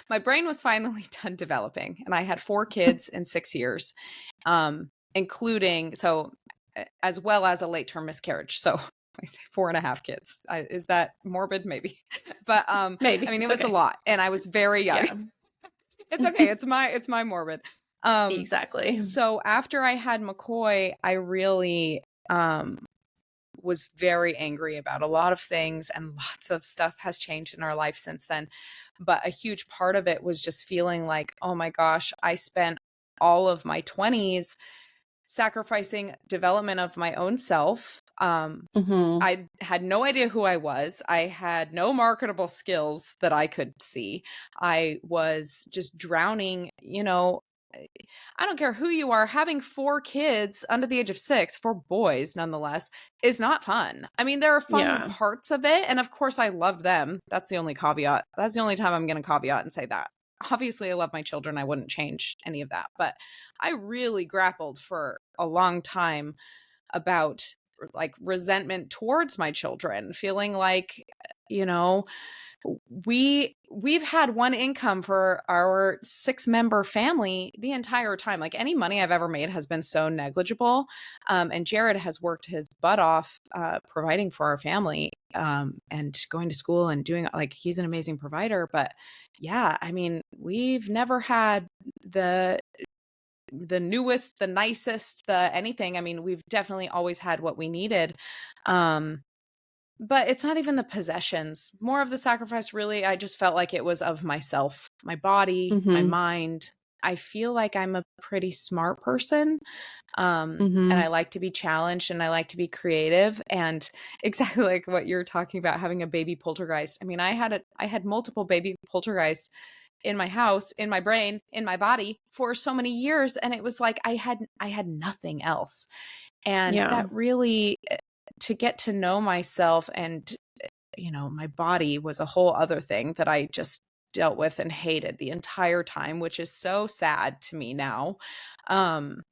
my brain was finally done developing, and I had 4 kids in 6 years, including as well as a late term miscarriage. So I say 4.5 kids. Is that morbid? Maybe, but I Maybe, mean, it it's was a okay. lot, and I was very young. Yeah. It's okay. It's my morbid. Um, Exactly. so after I had McCoy, I really was very angry about a lot of things, and lots of stuff has changed in our life since then. But a huge part of it was just feeling like, oh my gosh, I spent all of my 20s sacrificing development of my own self. Mhm. I had no idea who I was. I had no marketable skills that I could see. I was just drowning, I don't care who you are, having 4 kids under the age of 6, 4 boys nonetheless, is not fun. I mean, there are fun Yeah. parts of it. And of course, I love them. That's the only caveat. That's the only time I'm going to caveat and say that. Obviously, I love my children. I wouldn't change any of that. But I really grappled for a long time about like resentment towards my children, feeling like, you know, we've had one income for our 6-member family the entire time. Like any money I've ever made has been so negligible. And Jared has worked his butt off providing for our family, and going to school and doing, like, he's an amazing provider. But yeah, I mean, we've never had the the newest, the nicest, the anything. I mean, we've definitely always had what we needed. Um, but it's not even the possessions. More of the sacrifice, really, I just felt like it was of myself, my body, my Mhm. mind. I feel like I'm a pretty smart person. And Mhm. I like to be challenged, and I like to be creative. And exactly like what you're talking about, having a baby poltergeist. I mean, I had multiple baby poltergeists in my house, in my brain, in my body for so many years. And it was like I had nothing else. And Yeah. that really, to get to know myself and, my body was a whole other thing that I just dealt with and hated the entire time, which is so sad to me now. Um,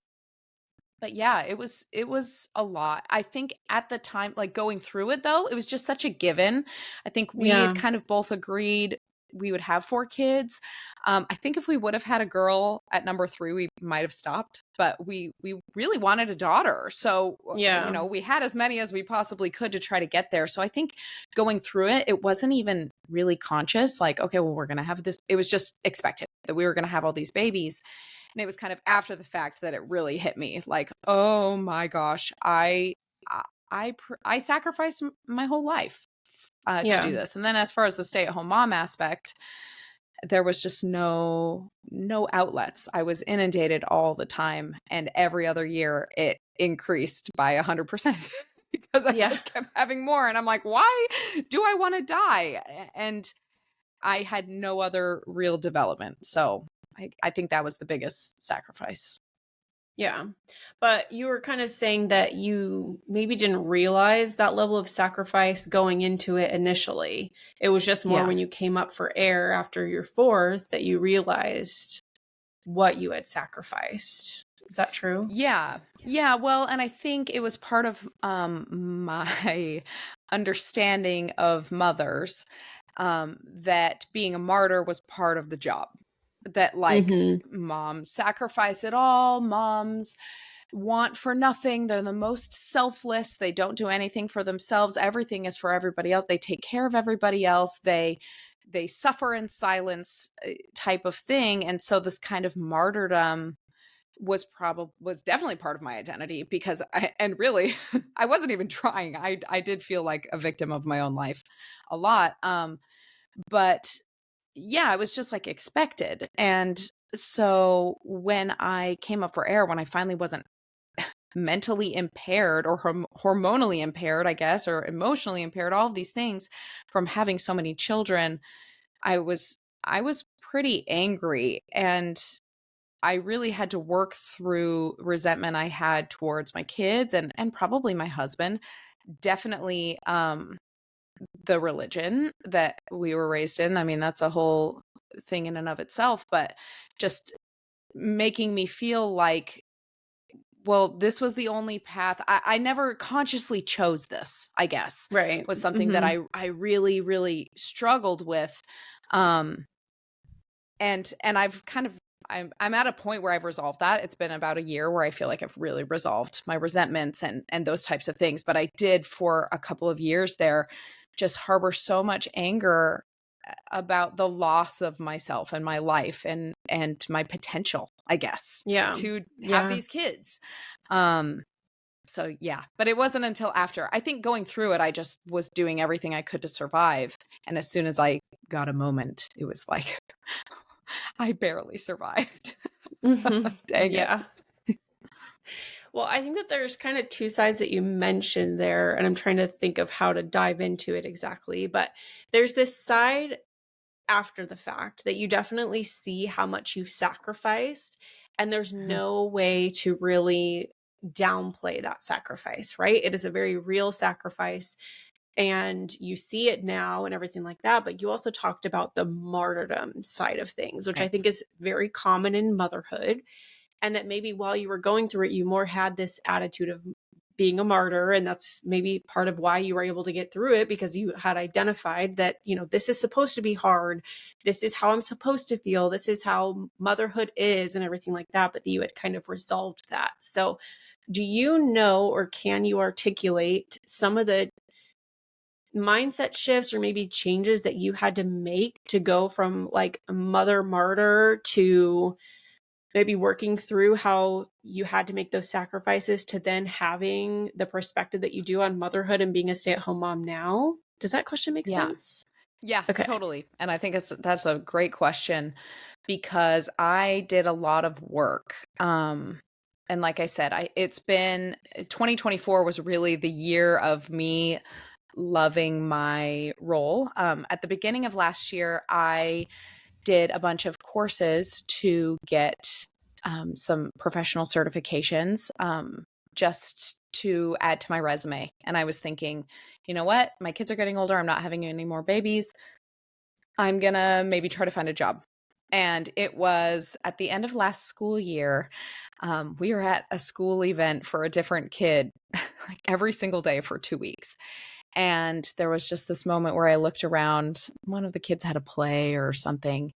but yeah, it was a lot. I think at the time, like going through it though, it was just such a given. I think we had Yeah. kind of both agreed we would have 4 kids. I think if we would have had a girl at number 3, we might have stopped, but we really wanted a daughter. So, Yeah. we had as many as we possibly could to try to get there. So I think going through it, it wasn't even really conscious, like, okay, well, we're going to have this. It was just expected that we were going to have all these babies. And it was kind of after the fact that it really hit me, like, oh my gosh, I sacrificed my whole life to Yeah. do this. And then as far as the stay-at-home mom aspect, there was just no outlets. I was inundated all the time, and every other year it increased by 100% because I Yeah. just kept having more. And I'm like, why do I want to die? And I had no other real development. So I think that was the biggest sacrifice. Yeah. But you were kind of saying that you maybe didn't realize that level of sacrifice going into it initially. It was just more Yeah. when you came up for air after your fourth that you realized what you had sacrificed. Is that true? Yeah. Yeah, well, and I think it was part of my understanding of mothers, that being a martyr was part of the job. That like Mhm. moms sacrifice it all, moms want for nothing. They're the most selfless. They don't do anything for themselves. Everything is for everybody else. They take care of everybody else. They suffer in silence, type of thing. And so this kind of martyrdom was definitely part of my identity, because really I wasn't even trying. I did feel like a victim of my own life a lot. But yeah, it was just like expected. And so when I came up for air, when I finally wasn't mentally impaired or hormonally impaired, I guess, or emotionally impaired, all of these things from having so many children, I was pretty angry, and I really had to work through resentment I had towards my kids and probably my husband. Definitely the religion that we were raised in. I mean, that's a whole thing in and of itself, but just making me feel like, well, this was the only path. I never consciously chose this, I guess, Right. was something that Mhm. I really, really struggled with. Um, and I've kind of I'm at a point where I've resolved that. It's been about a year where I feel like I've really resolved my resentments and those types of things. But I did, for a couple of years there, just harbor so much anger about the loss of myself and my life and my potential, I guess, Yeah. to have Yeah. these kids. Um so yeah, but it wasn't until after, I think, going through it, I just was doing everything I could to survive. And as soon as I got a moment, it was like I barely survived. Mhm. Dang it. Yeah. Well, I think that there's kind of two sides that you mentioned there, and I'm trying to think of how to dive into it exactly. But there's this side after the fact that you definitely see how much you've sacrificed, and there's Mhm. no way to really downplay that sacrifice, right? It is a very real sacrifice, and you see it now and everything like that. But you also talked about the martyrdom side of things, which I Right. think is very common in motherhood, and that maybe while you were going through it, you more had this attitude of being a martyr, and that's maybe part of why you were able to get through it, because you had identified that, this is supposed to be hard, this is how I'm supposed to feel, this is how motherhood is, and everything like that, but that you had kind of resolved that. So do you know, or can you articulate some of the mindset shifts or maybe changes that you had to make to go from like a mother martyr to maybe working through how you had to make those sacrifices to then having the perspective that you do on motherhood and being a stay-at-home mom now? Does that question make Yeah. sense? Yeah, Okay. totally. And I think that's a great question, because I did a lot of work. And like I said, it's been 2024 was really the year of me loving my role. At the beginning of last year, I did a bunch of courses to get some professional certifications, just to add to my resume. And I was thinking, you know what? My kids are getting older. I'm not having any more babies. I'm going to maybe try to find a job. And it was at the end of last school year. We were at a school event for a different kid like every single day for 2 weeks. And there was just this moment where I looked around. One of the kids had a play or something,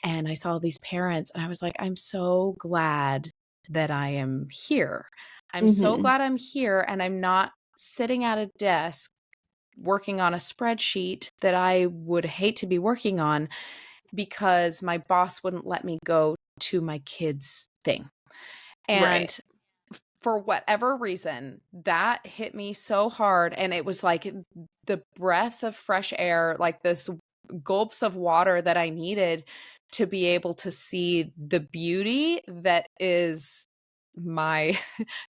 and I saw these parents, and I was like, I'm so glad that I am here. I'm so Mhm. glad I'm here, and I'm not sitting at a desk working on a spreadsheet that I would hate to be working on because my boss wouldn't let me go to my kids' thing. Right. And for whatever reason, that hit me so hard. And it was like the breath of fresh air, like this gulps of water that I needed to be able to see the beauty that is my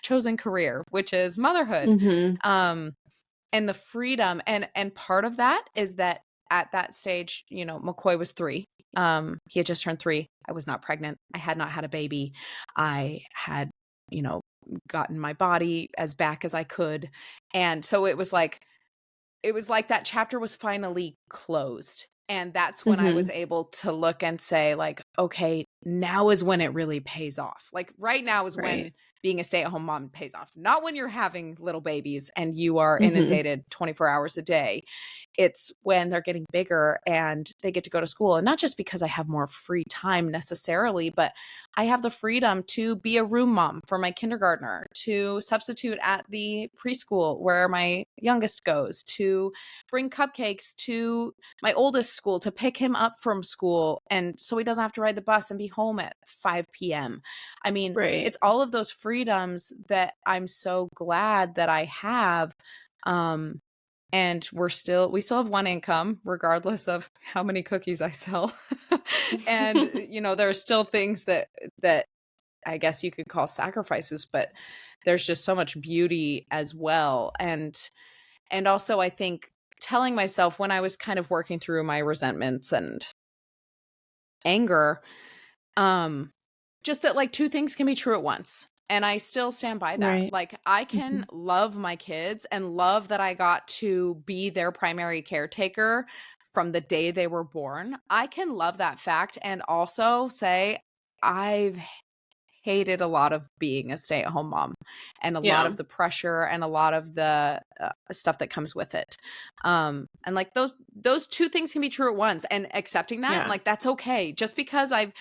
chosen career, which is motherhood. Mhm. Um, and the freedom, and part of that is that at that stage, McCoy was 3. He had just turned 3. I was not pregnant. I had not had a baby. I had, you know, gotten my body as back as I could. And so it was like that chapter was finally closed. And that's when I was Mhm. able to look and say, like, okay, now is when it really pays off. Like right now is Right. when being a stay-at-home mom pays off. Not when you're having little babies and you are Mhm. inundated 24 hours a day. It's when they're getting bigger and they get to go to school. And not just because I have more free time necessarily, but I have the freedom to be a room mom for my kindergartner, to substitute at the preschool where my youngest goes, to bring cupcakes to my oldest school, to pick him up from school. And so he doesn't have to ride the bus and be home at 5 p.m. I mean, Right. it's all of those freedoms that I'm so glad that I have. Um, and we still have one income regardless of how many cookies I sell. And there are still things that I guess you could call sacrifices, but there's just so much beauty as well. And also I think telling myself when I was kind of working through my resentments and anger, um just that like two things can be true at once. And I still stand by that. Right. Like I can Mhm. love my kids and love that I got to be their primary caretaker from the day they were born. I can love that fact and also say I've hated a lot of being a stay-at-home mom and a lot Yeah. of the pressure and a lot of the stuff that comes with it. And like those two things can be true at once, and accepting that, and Yeah. like that's okay. Just because I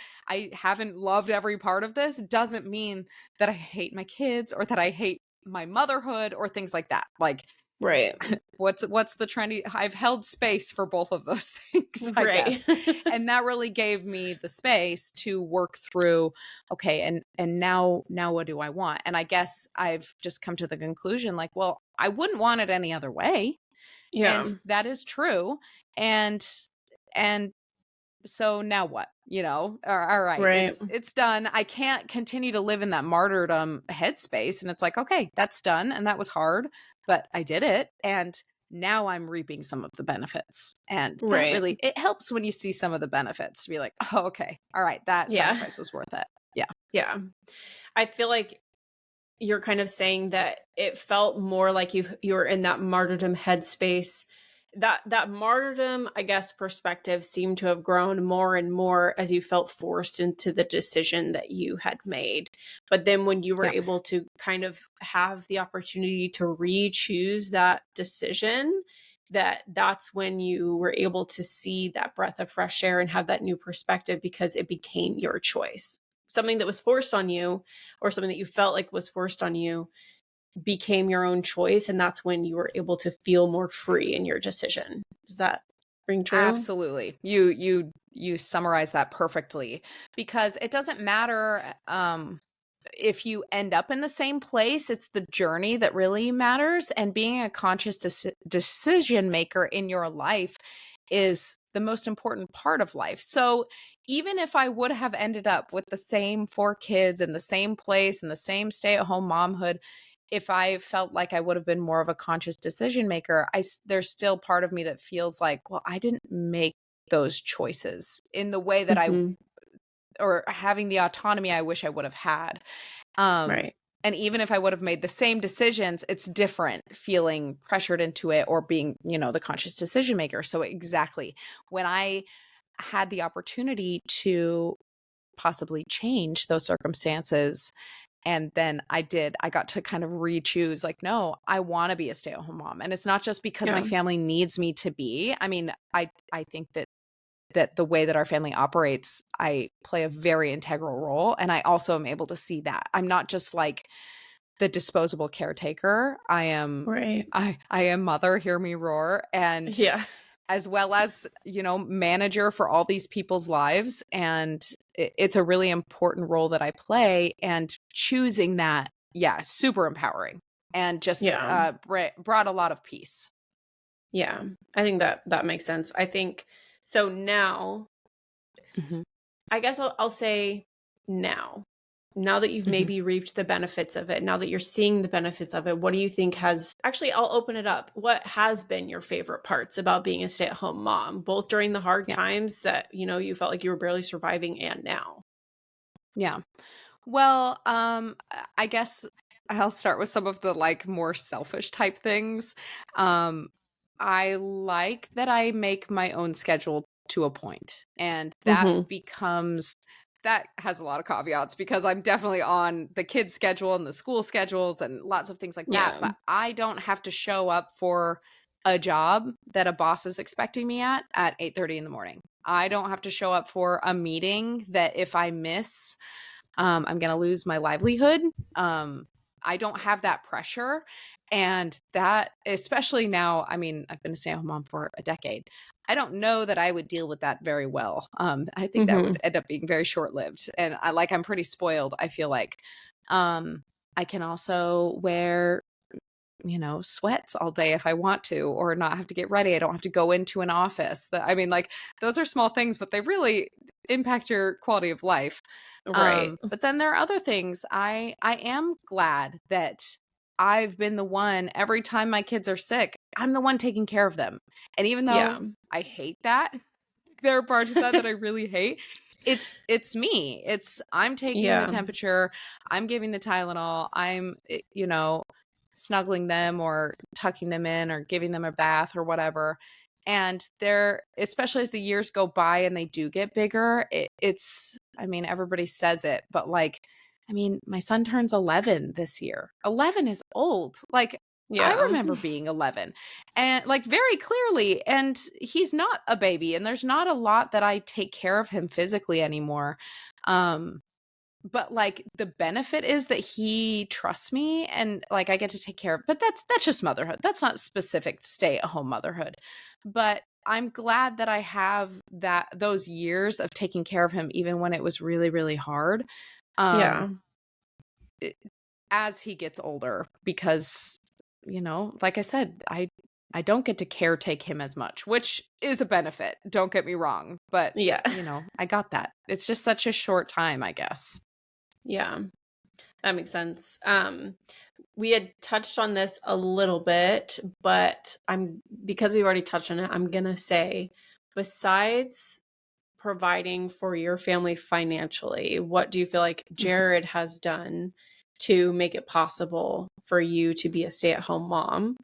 haven't loved every part of this doesn't mean that I hate my kids or that I hate my motherhood or things like that. Like Right. what's the trendy, I've held space for both of those things, I Right. guess. And that really gave me the space to work through, okay, and now what do I want? And I guess I've just come to the conclusion like, well, I wouldn't want it any other way. Yeah. And that is true. And and so now what? All right, Right. it's done. I can't continue to live in that martyrdom headspace. And it's like, okay, that's done. And that was hard, but I did it. And now I'm reaping some of the benefits. And that Right. really, it helps when you see some of the benefits to be like, oh, okay, all right, that Yeah. sacrifice was worth it. Yeah. Yeah. I feel like you're kind of saying that it felt more like you're in that martyrdom headspace. That martyrdom, I guess, perspective seemed to have grown more and more as you felt forced into the decision that you had made. But then when you were Yeah. able to kind of have the opportunity to re-choose that decision, that's when you were able to see that breath of fresh air and have that new perspective because it became your choice. Something that was forced on you or something that you felt like was forced on you became your own choice, and that's when you were able to feel more free in your decision. Does that ring true? Absolutely. You summarize that perfectly, because it doesn't matter if you end up in the same place. It's the journey that really matters, and being a conscious decision maker in your life is the most important part of life. So even if I would have ended up with the same four kids in the same place and the same stay-at-home momhood, if I felt like I would have been more of a conscious decision maker, there's still part of me that feels like, well, I didn't make those choices in the way that Mhm. or having the autonomy I wish I would have had. Um, Right. and even if I would have made the same decisions, it's different feeling pressured into it or being, the conscious decision maker. So exactly, when I had the opportunity to possibly change those circumstances, and then I got to kind of re-choose, like, no, I want to be a stay-at-home mom. And it's not just because my Yeah. family needs me to be. I mean, I think that the way that our family operates, I play a very integral role. And I also am able to see that. I'm not just like the disposable caretaker. Right. I am mother, hear me roar. And Yeah. as well as, manager for all these people's lives. And it's a really important role that I play. And choosing that, yeah, super empowering, and just Yeah. brought a lot of peace. Yeah. I think that makes sense. I think so now, Hmm. I guess I'll say now. Now that you've Hmm. maybe reaped the benefits of it, now that you're seeing the benefits of it, what do you think has actually, I'll open it up. What has been your favorite parts about being a stay-at-home mom, both during the hard Yeah. times that, you felt like you were barely surviving and now? Yeah. Well, I guess I'll start with some of the like more selfish type things. Um, I like that I make my own schedule to a point, and that Mhm. becomes that has a lot of caveats because I'm definitely on the kids' schedule and the school schedules and lots of things like that. Yeah. But I don't have to show up for a job that a boss is expecting me at 8:30 in the morning. I don't have to show up for a meeting that if I miss, I'm going to lose my livelihood. I don't have that pressure. And that, especially now, I mean, I've been a stay at home mom for a decade. I don't know that I would deal with that very well. I think that would Mhm. end up being very short lived. And I'm pretty spoiled, I feel like. I can also wear, sweats all day if I want to, or not have to get ready. I don't have to go into an office. I mean, like, those are small things, but they really impact your quality of life. Right. But then there are other things. I am glad that I've been the one every time my kids are sick, I'm the one taking care of them. And even Yeah. though I hate that, there are parts of that I really hate. It's me. I'm taking the Yeah. temperature, I'm giving the Tylenol, snuggling them or tucking them in or giving them a bath or whatever. And they're, especially as the years go by and they do get bigger, I mean, everybody says it, but like, I mean, my son turns 11 this year. 11 is old. Like, I Yeah. remember being 11 and like very clearly, and he's not a baby and there's not a lot that I take care of him physically anymore. Um, but like the benefit is that he trusts me and like I get to take care of, but that's just motherhood. That's not specific to stay at home motherhood. But I'm glad that I have those years of taking care of him even when it was really, really hard. Um Yeah. it- as he gets older because like I said, I don't get to caretake him as much, which is a benefit. Don't get me wrong, but Yeah. I got that. It's just such a short time, I guess. Yeah. That makes sense. We had touched on this a little bit, but because we've already touched on it, I'm gonna say, besides providing for your family financially, what do you feel like Jared has done to make it possible for you to be a stay-at-home mom?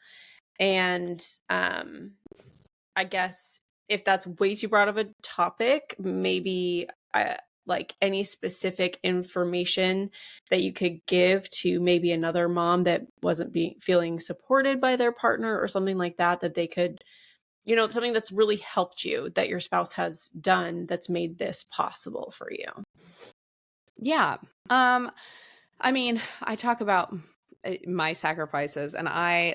And I guess if that's way too broad of a topic, maybe like any specific information that you could give to maybe another mom that wasn't being feeling supported by their partner or something like that, that they could, something that's really helped you that your spouse has done that's made this possible for you. Yeah. I mean, I talk about my sacrifices and I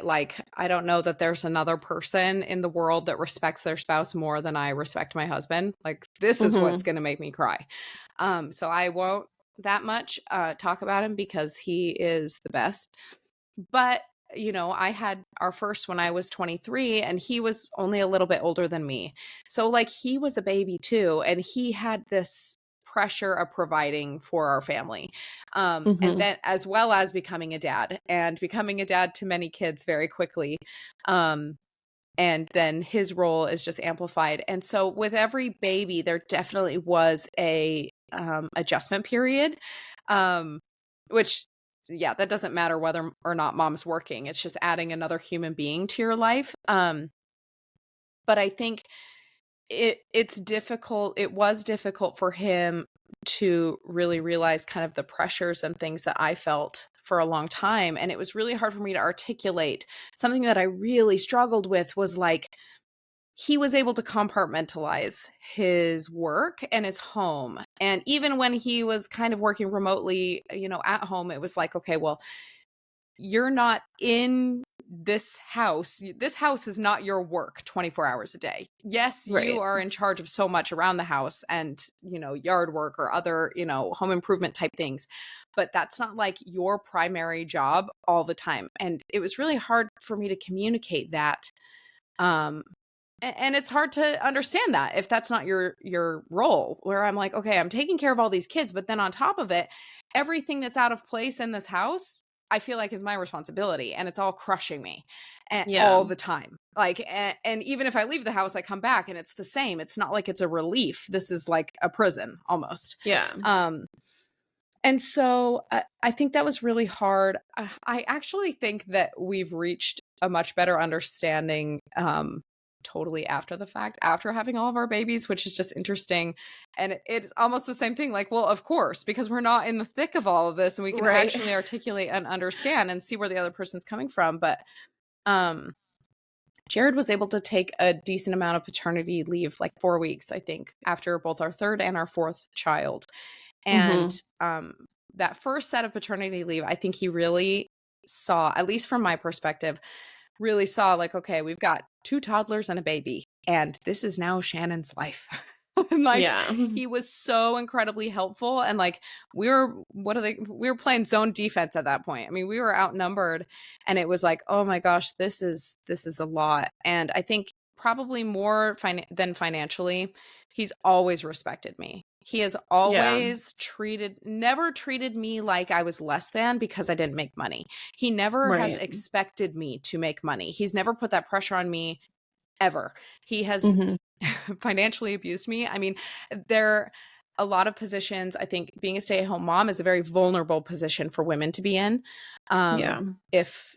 don't know that there's another person in the world that respects their spouse more than I respect my husband. Like this is what's Mhm. going to make me cry. So I won't that much talk about him because he is the best. But I had our first when I was 23 and he was only a little bit older than me. So like he was a baby too and he had this pressure of providing for our family. And Mhm. then as well as becoming a dad and becoming a dad to many kids very quickly. Um and then his role is just amplified. And so with every baby there definitely was a adjustment period. Um which yeah, that doesn't matter whether or not mom's working. It's just adding another human being to your life. But I think it was difficult for him to really realize kind of the pressures and things that I felt for a long time, and it was really hard for me to articulate. Something that I really struggled with was like he was able to compartmentalize his work and his home, and even when he was kind of working remotely, at home, it was like, okay, well, you're not in this house. This house is not your work 24 hours a day. Yes, you Right. are in charge of so much around the house and, yard work or other, home improvement type things, but that's not like your primary job all the time. And it was really hard for me to communicate that. Um, and it's hard to understand that if that's not your role, where I'm like, okay, I'm taking care of all these kids, but then on top of it, everything that's out of place in this house, I feel like is my responsibility, and it's all crushing me Yeah. all the time. Like, and even if I leave the house, I come back and it's the same. It's not like it's a relief. This is like a prison almost. Yeah. Um, and so I think that was really hard. I actually think that we've reached a much better understanding totally after the fact, after having all of our babies, which is just interesting. And it's almost the same thing. Like, well, of course, because we're not in the thick of all of this and we can Right. actually articulate and understand and see where the other person's coming from. But um Jared was able to take a decent amount of paternity leave, like 4 weeks, I think, after both our third and our fourth child. And Mhm. that first set of paternity leave, I think he really saw, at least from my perspective, really saw like, okay, we've got two toddlers and a baby, and this is now Shannon's life. And like, Yeah. he was so incredibly helpful. And like, we were playing zone defense at that point. I mean, we were outnumbered, and it was like, oh my gosh, this is a lot. And I think probably more than financially, he's always respected me. He has Yeah. always never treated me like I was less than because I didn't make money. He never has Right. expected me to make money. He's never put that pressure on me ever. He has Mhm. financially abused me. I mean, there a lot of positions, I think being a stay-at-home mom is a very vulnerable position for women to be in. Yeah. If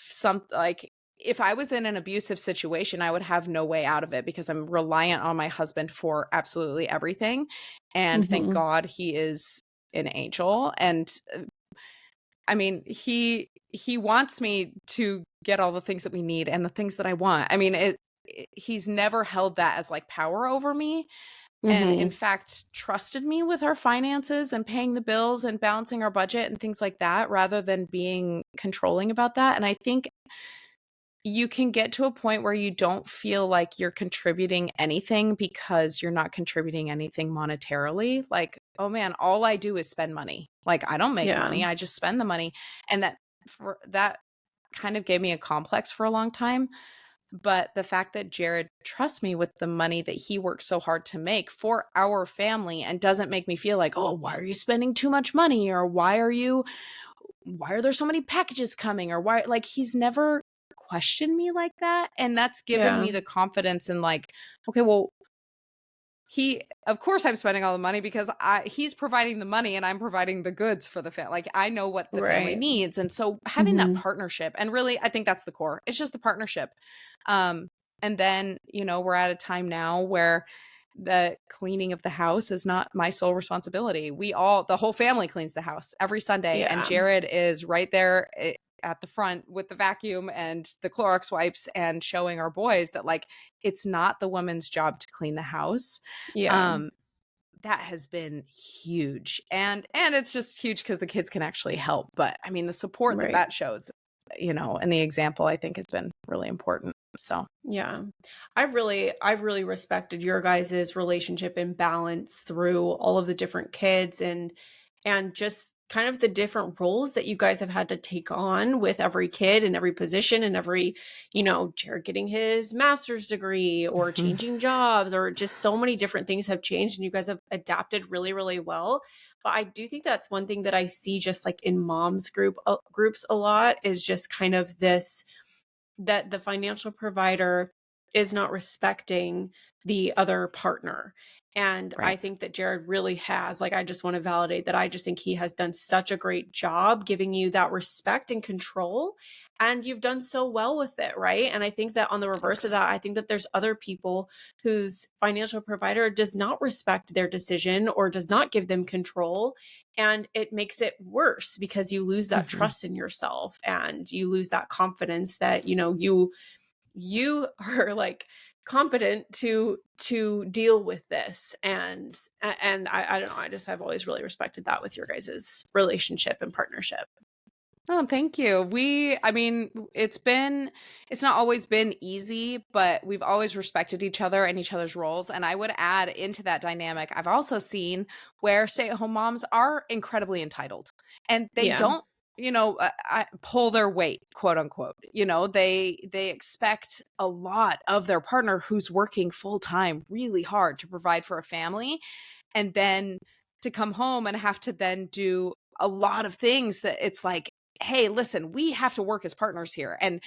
some like if I was in an abusive situation, I would have no way out of it because I'm reliant on my husband for absolutely everything. And thank Mhm. God he is an angel. And I mean, he wants me to get all the things that we need and the things that I want. I mean, he's never held that as like power over me, and in Mhm. fact trusted me with our finances and paying the bills and balancing our budget and things like that rather than being controlling about that. And I think you can get to a point where you don't feel like you're contributing anything because you're not contributing anything monetarily. Like, oh man, all I do is spend money. Like, I don't make Yeah. money, I just spend the money. And that kind of gave me a complex for a long time. But the fact that Jared trusts me with the money that he worked so hard to make for our family and doesn't make me feel like, oh, why are you spending too much money? Or why are there so many packages coming? Or why, like, he's never questioned me like that. And that's given Yeah. me the confidence in, like, okay, well, of course I'm spending all the money because he's providing the money and I'm providing the goods for the family. Like, I know what the family Right. needs. And so having that Mhm. partnership, and really, I think that's the core. It's just the partnership. Um, and then, we're at a time now where the cleaning of the house is not my sole responsibility. The whole family cleans the house every Sunday, and Yeah. Jared is right there at the front with the vacuum and the Clorox wipes and showing our boys that, like, it's not the woman's job to clean the house. Yeah. um that has been huge, and it's just huge because the kids can actually help. But I mean, the support that Right. that shows, and the example, I think, has been really important. So Yeah. I've really respected your guys' relationship and balance through all of the different kids and just kind of the different roles that you guys have had to take on with every kid and every position and every, Jared getting his master's degree or mhm. changing jobs or just so many different things have changed and you guys have adapted really, really well. But I do think that's one thing that I see just like in moms groups a lot is just kind of this that the financial provider is not respecting the other partner. And I Right. think that Jared really has, like, I just want to validate that I just think he has done such a great job giving you that respect and control. And you've done so well with it, right? And I think that on the reverse of Thanks. that, I think that there's other people whose financial provider does not respect their decision or does not give them control. And it makes it worse because you lose that Mhm. trust in yourself and you lose that confidence that, you are like competent to deal with this. And I don't know, I just have always really respected that with your guys' relationship and partnership. Oh, thank you. I mean, it's not always been easy, but we've always respected each other and each other's roles. And I would add into that dynamic, I've also seen where stay-at-home moms are incredibly entitled and they Yeah. don't, pull their weight, quote unquote. They expect a lot of their partner who's working full time, really hard to provide for a family, and then to come home and have to then do a lot of things that it's like, hey, listen, we have to work as partners here. And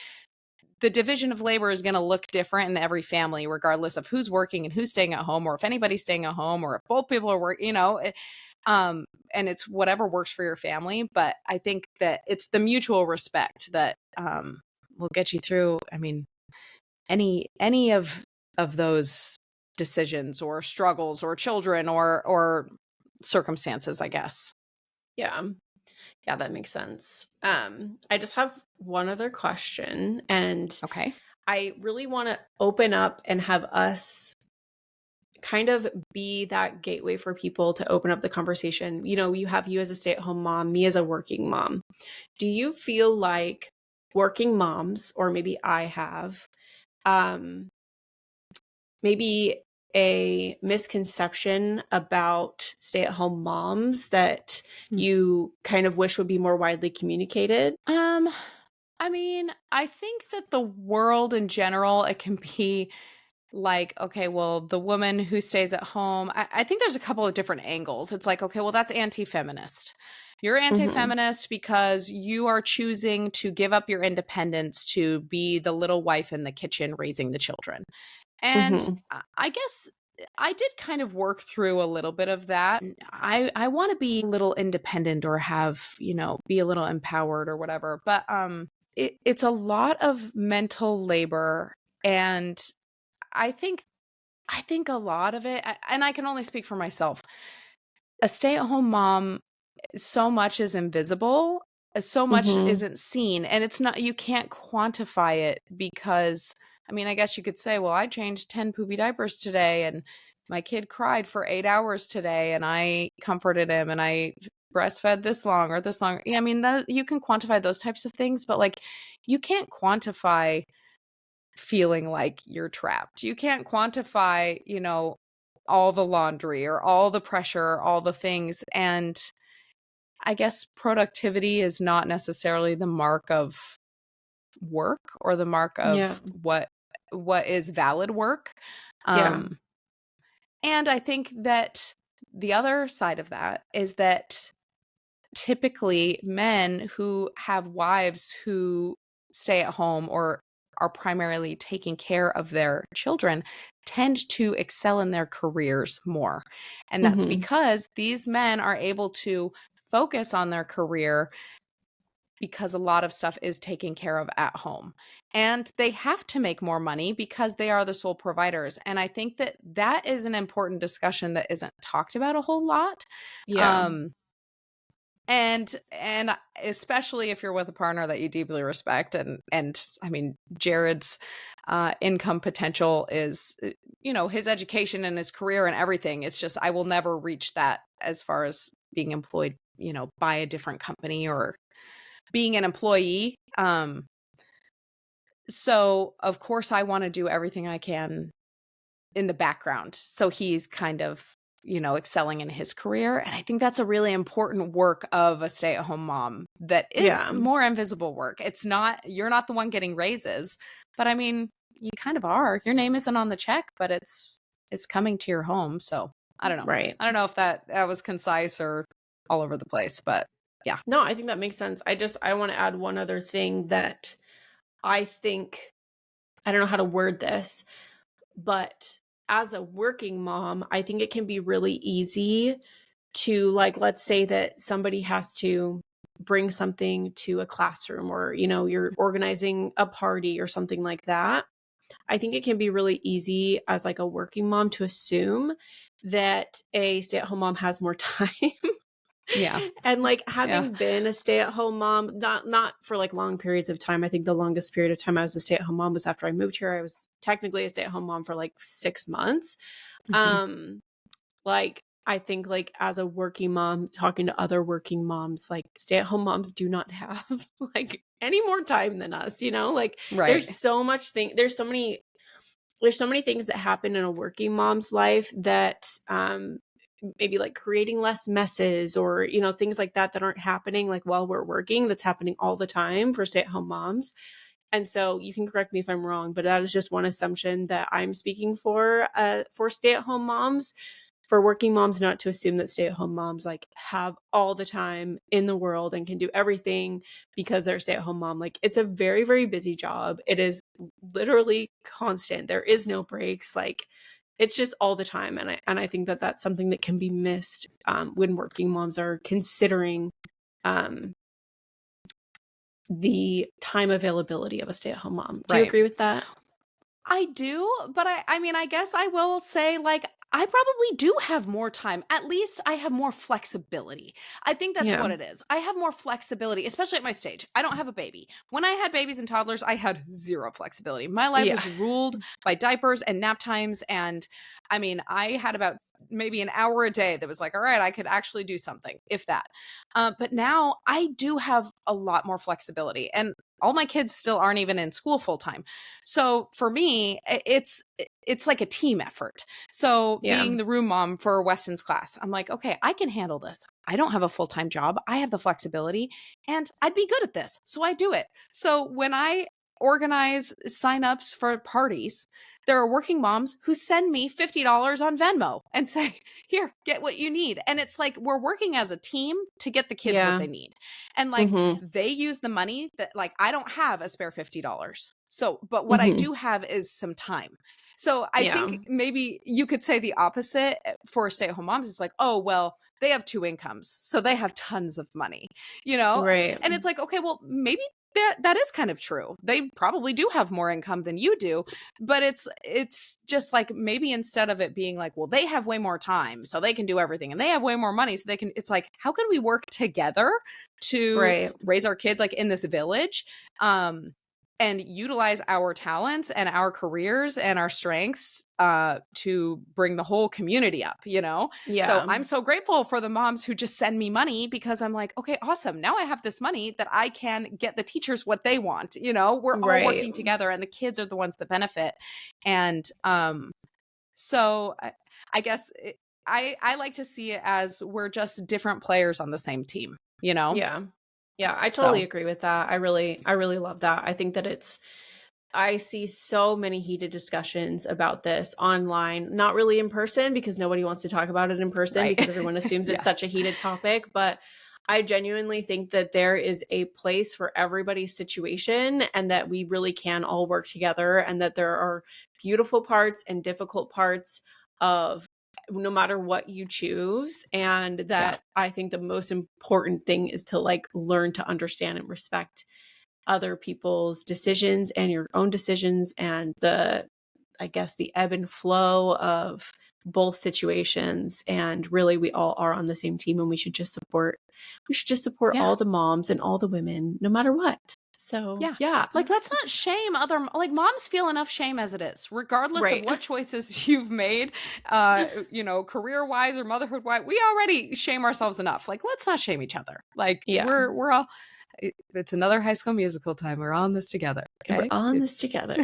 the division of labor is going to look different in every family, regardless of who's working and who's staying at home, or if anybody's staying at home, or if both people are working, and it's whatever works for your family. But I think that it's the mutual respect that will get you through. I mean, any of those decisions or struggles or children or circumstances, I guess. Yeah. Yeah, that makes sense. I just have one other question, and Okay. I really want to open up and have us kind of be that gateway for people to open up the conversation. You have you as a stay-at-home mom, me as a working mom. Do you feel like working moms, or maybe I have, um, maybe a misconception about stay-at-home moms that Hmm. you kind of wish would be more widely communicated? Um, I mean, I think that the world in general, it can be like, okay, well, the woman who stays at home, I think there's a couple of different angles. It's like, okay, well, that's anti-feminist. You're Mhm. anti-feminist because you are choosing to give up your independence to be the little wife in the kitchen raising the children. And Mhm. I guess I did kind of work through a little bit of that. I want to be a little independent or have, be a little empowered or whatever. But it's a lot of mental labor, and I think a lot of it, and I can only speak for myself. A stay-at-home mom, so much is invisible, so much Mhm. isn't seen, and it's not, you can't quantify it because, I mean, I guess you could say, well, I changed 10 poopy diapers today, and my kid cried for 8 hours today, and I comforted him, and I breastfed this long or this long. Yeah, I mean, that you can quantify those types of things, but like, you can't quantify feeling like you're trapped. You can't quantify, all the laundry or all the pressure, all the things. And I guess productivity is not necessarily the mark of work or the mark Yeah. of what is valid work. Yeah. Um and I think that the other side of that is that typically men who have wives who stay at home or are primarily taking care of their children tend to excel in their careers more. And that's Mhm. because these men are able to focus on their career because a lot of stuff is taken care of at home. And they have to make more money because they are the sole providers. And I think that that is an important discussion that isn't talked about a whole lot. Yeah. Um, and especially if you're with a partner that you deeply respect, and I mean, Jared's income potential is, his education and his career and everything, it's just I will never reach that as far as being employed, by a different company or being an employee. So of course I want to do everything I can in the background, so he's kind of, excelling in his career. And I think that's a really important work of a stay-at-home mom that is Yeah. more invisible work. It's not, you're not the one getting raises, but I mean, you kind of are. Your name isn't on the check, but it's coming to your home. So I don't know. Right. I don't know if that was concise or all over the place, but yeah. No, I think that makes sense. I want to add one other thing that I think, I don't know how to word this, but as a working mom, I think it can be really easy to, like, let's say that somebody has to bring something to a classroom, or you're organizing a party or something like that. I think it can be really easy as like a working mom to assume that a stay-at-home mom has more time. Yeah. And like, Yeah. having been a stay-at-home mom, not for like long periods of time. I think the longest period of time I was a stay-at-home mom was after I moved here. I was technically a stay-at-home mom for like 6 months. Mhm. Um like, I think, like, as a working mom, talking to other working moms, like, stay-at-home moms do not have like any more time than us, like, Right. there's so many things that happen in a working mom's life that, maybe like creating less messes, or things like that, that aren't happening like while we're working, that's happening all the time for stay-at-home moms. And so you can correct me if I'm wrong, but that is just one assumption that I'm speaking for stay-at-home moms, for working moms, not to assume that stay-at-home moms like have all the time in the world and can do everything because they're a stay-at-home mom. Like, it's a very, very busy job. It is literally constant. There is no breaks. Like, it's just all the time. And I think that that's something that can be missed, when working moms are considering, um, the time availability of a stay-at-home mom. Do you Right. agree with that? I do, but I mean, I guess I will say, like, I probably do have more time. At least I have more flexibility. I think that's Yeah. what it is. I have more flexibility, especially at my stage. I don't have a baby. When I had babies and toddlers, I had zero flexibility. My life Yeah. was ruled by diapers and nap times. And I mean, I had about maybe an hour a day that was like, all right, I could actually do something, if that. But now I do have a lot more flexibility. And all my kids still aren't even in school full time. So for me, it's like a team effort. So Yeah. being the room mom for Weston's class, I'm like, okay, I can handle this. I don't have a full-time job. I have the flexibility and I'd be good at this. So I do it. So when I organize signups for parties, there are working moms who send me $50 on Venmo and say, here, get what you need. And it's like we're working as a team to get the kids what Yeah. they need. And like Mhm. they use the money that like I don't have a spare $50. So, but what I Mhm. do have is some time. So I Yeah. think maybe you could say the opposite for stay-at-home moms. It's like, oh, well, they have two incomes, so they have tons of money, you know? Right. And it's like, okay, well, maybe that is kind of true. They probably do have more income than you do, but it's just like maybe instead of it being like, well, they have way more time, so they can do everything, and they have way more money, so they can. It's like, how can we work together to Right. raise our kids like in this village? And utilize our talents and our careers and our strengths to bring the whole community up, you know? So Yeah. I'm so grateful for the moms who just send me money because I'm like, okay, awesome. Now I have this money that I can get the teachers what they want. You know, we're all Right. working together and the kids are the ones that benefit. And so I guess I like to see it as we're just different players on the same team, you know? Yeah. Yeah, I totally So agree with that. I really love that. I think that I see so many heated discussions about this online, not really in person because nobody wants to talk about it in person right. because everyone assumes it's Yeah. such a heated topic, but I genuinely think that there is a place for everybody's situation and that we really can all work together and that there are beautiful parts and difficult parts of no matter what you choose, and Yeah. that I think the most important thing is to like learn to understand and respect other people's decisions and your own decisions and the I guess the ebb and flow of both situations, and really we all are on the same team and we should just support Yeah. all the moms and all the women no matter what. So Yeah. yeah. Like, let's not shame like, moms feel enough shame as it is, regardless of Right. what choices you've made, you know, career-wise or motherhood-wise. We already shame ourselves enough. Like, let's not shame each other. Like, Yeah. we're all it's another High School Musical time. We're all in this together, We're okay? all in this It's together.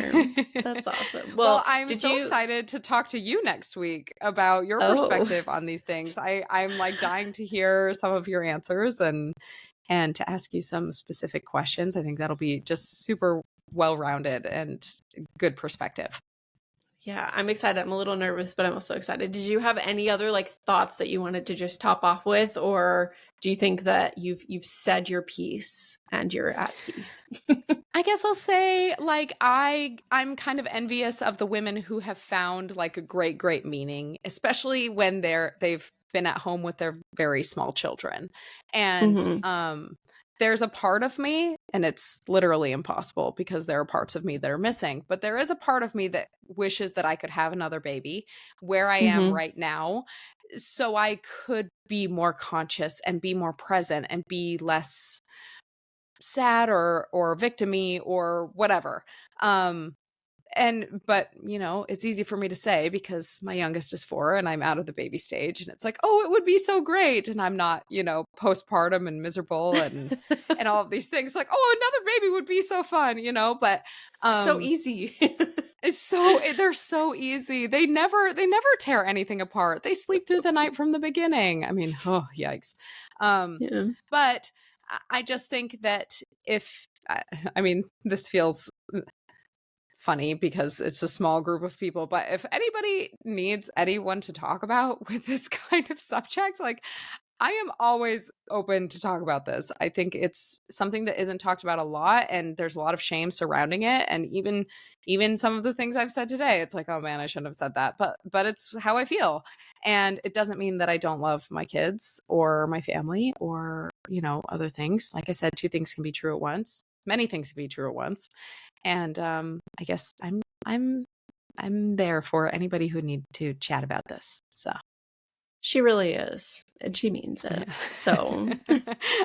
That's awesome. Well, Well, I'm did so you excited to talk to you next week about your oh perspective on these things. I'm, like, dying to hear some of your answers and to ask you some specific questions. I think that'll be just super well-rounded and good perspective. Yeah, I'm excited. I'm a little nervous, but I'm also excited. Did you have any other like thoughts that you wanted to just top off with, or do you think that you've said your piece and you're at peace? I guess I'll say like I'm kind of envious of the women who have found like a great meaning, especially when they've been at home with their very small children. And Mhm. there's a part of me, and it's literally impossible because there are parts of me that are missing, but there is a part of me that wishes that I could have another baby where I am Mhm. right now so I could be more conscious and be more present and be less sad or victimy or whatever. But you know, it's easy for me to say because my youngest is 4 and I'm out of the baby stage and it's like, oh, it would be so great, and I'm not, you know, postpartum and miserable and all of these things like, oh, another baby would be so fun, you know. But So um easy. they're so easy. They never tear anything apart. They sleep through the night from the beginning. I mean, oh, yikes. Um Yeah. but I just think that if I mean, this feels funny because it's a small group of people, but if anybody needs anyone to talk about with this kind of subject, like, I am always open to talk about this. I think it's something that isn't talked about a lot, and there's a lot of shame surrounding it. And even some of the things I've said today, it's like, oh man, I shouldn't have said that. But it's how I feel. And it doesn't mean that I don't love my kids or my family or, you know, other things. Like I said, two things can be true at once. Many things can be true at once. And I guess I'm I'm there for anybody who need to chat about this. So She really is, and she means it. yeah. So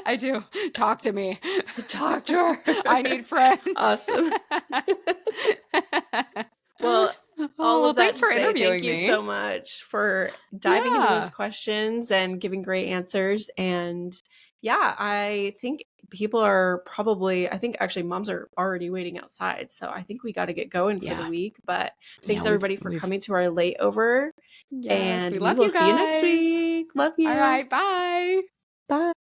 I do. Talk to me. talk to her. I need friends. Awesome. Well, Oh, all well, of that thanks to for say, thank interviewing you me. so much for diving into those Yeah. questions and giving great answers. And yeah, I think people are probably, I think actually moms are already waiting outside. So I think we got to get going for the Yeah. week. But Yeah, thanks everybody for coming to our layover. yes, And we we love will you see you next guys. week. Love All you. right, bye. Bye.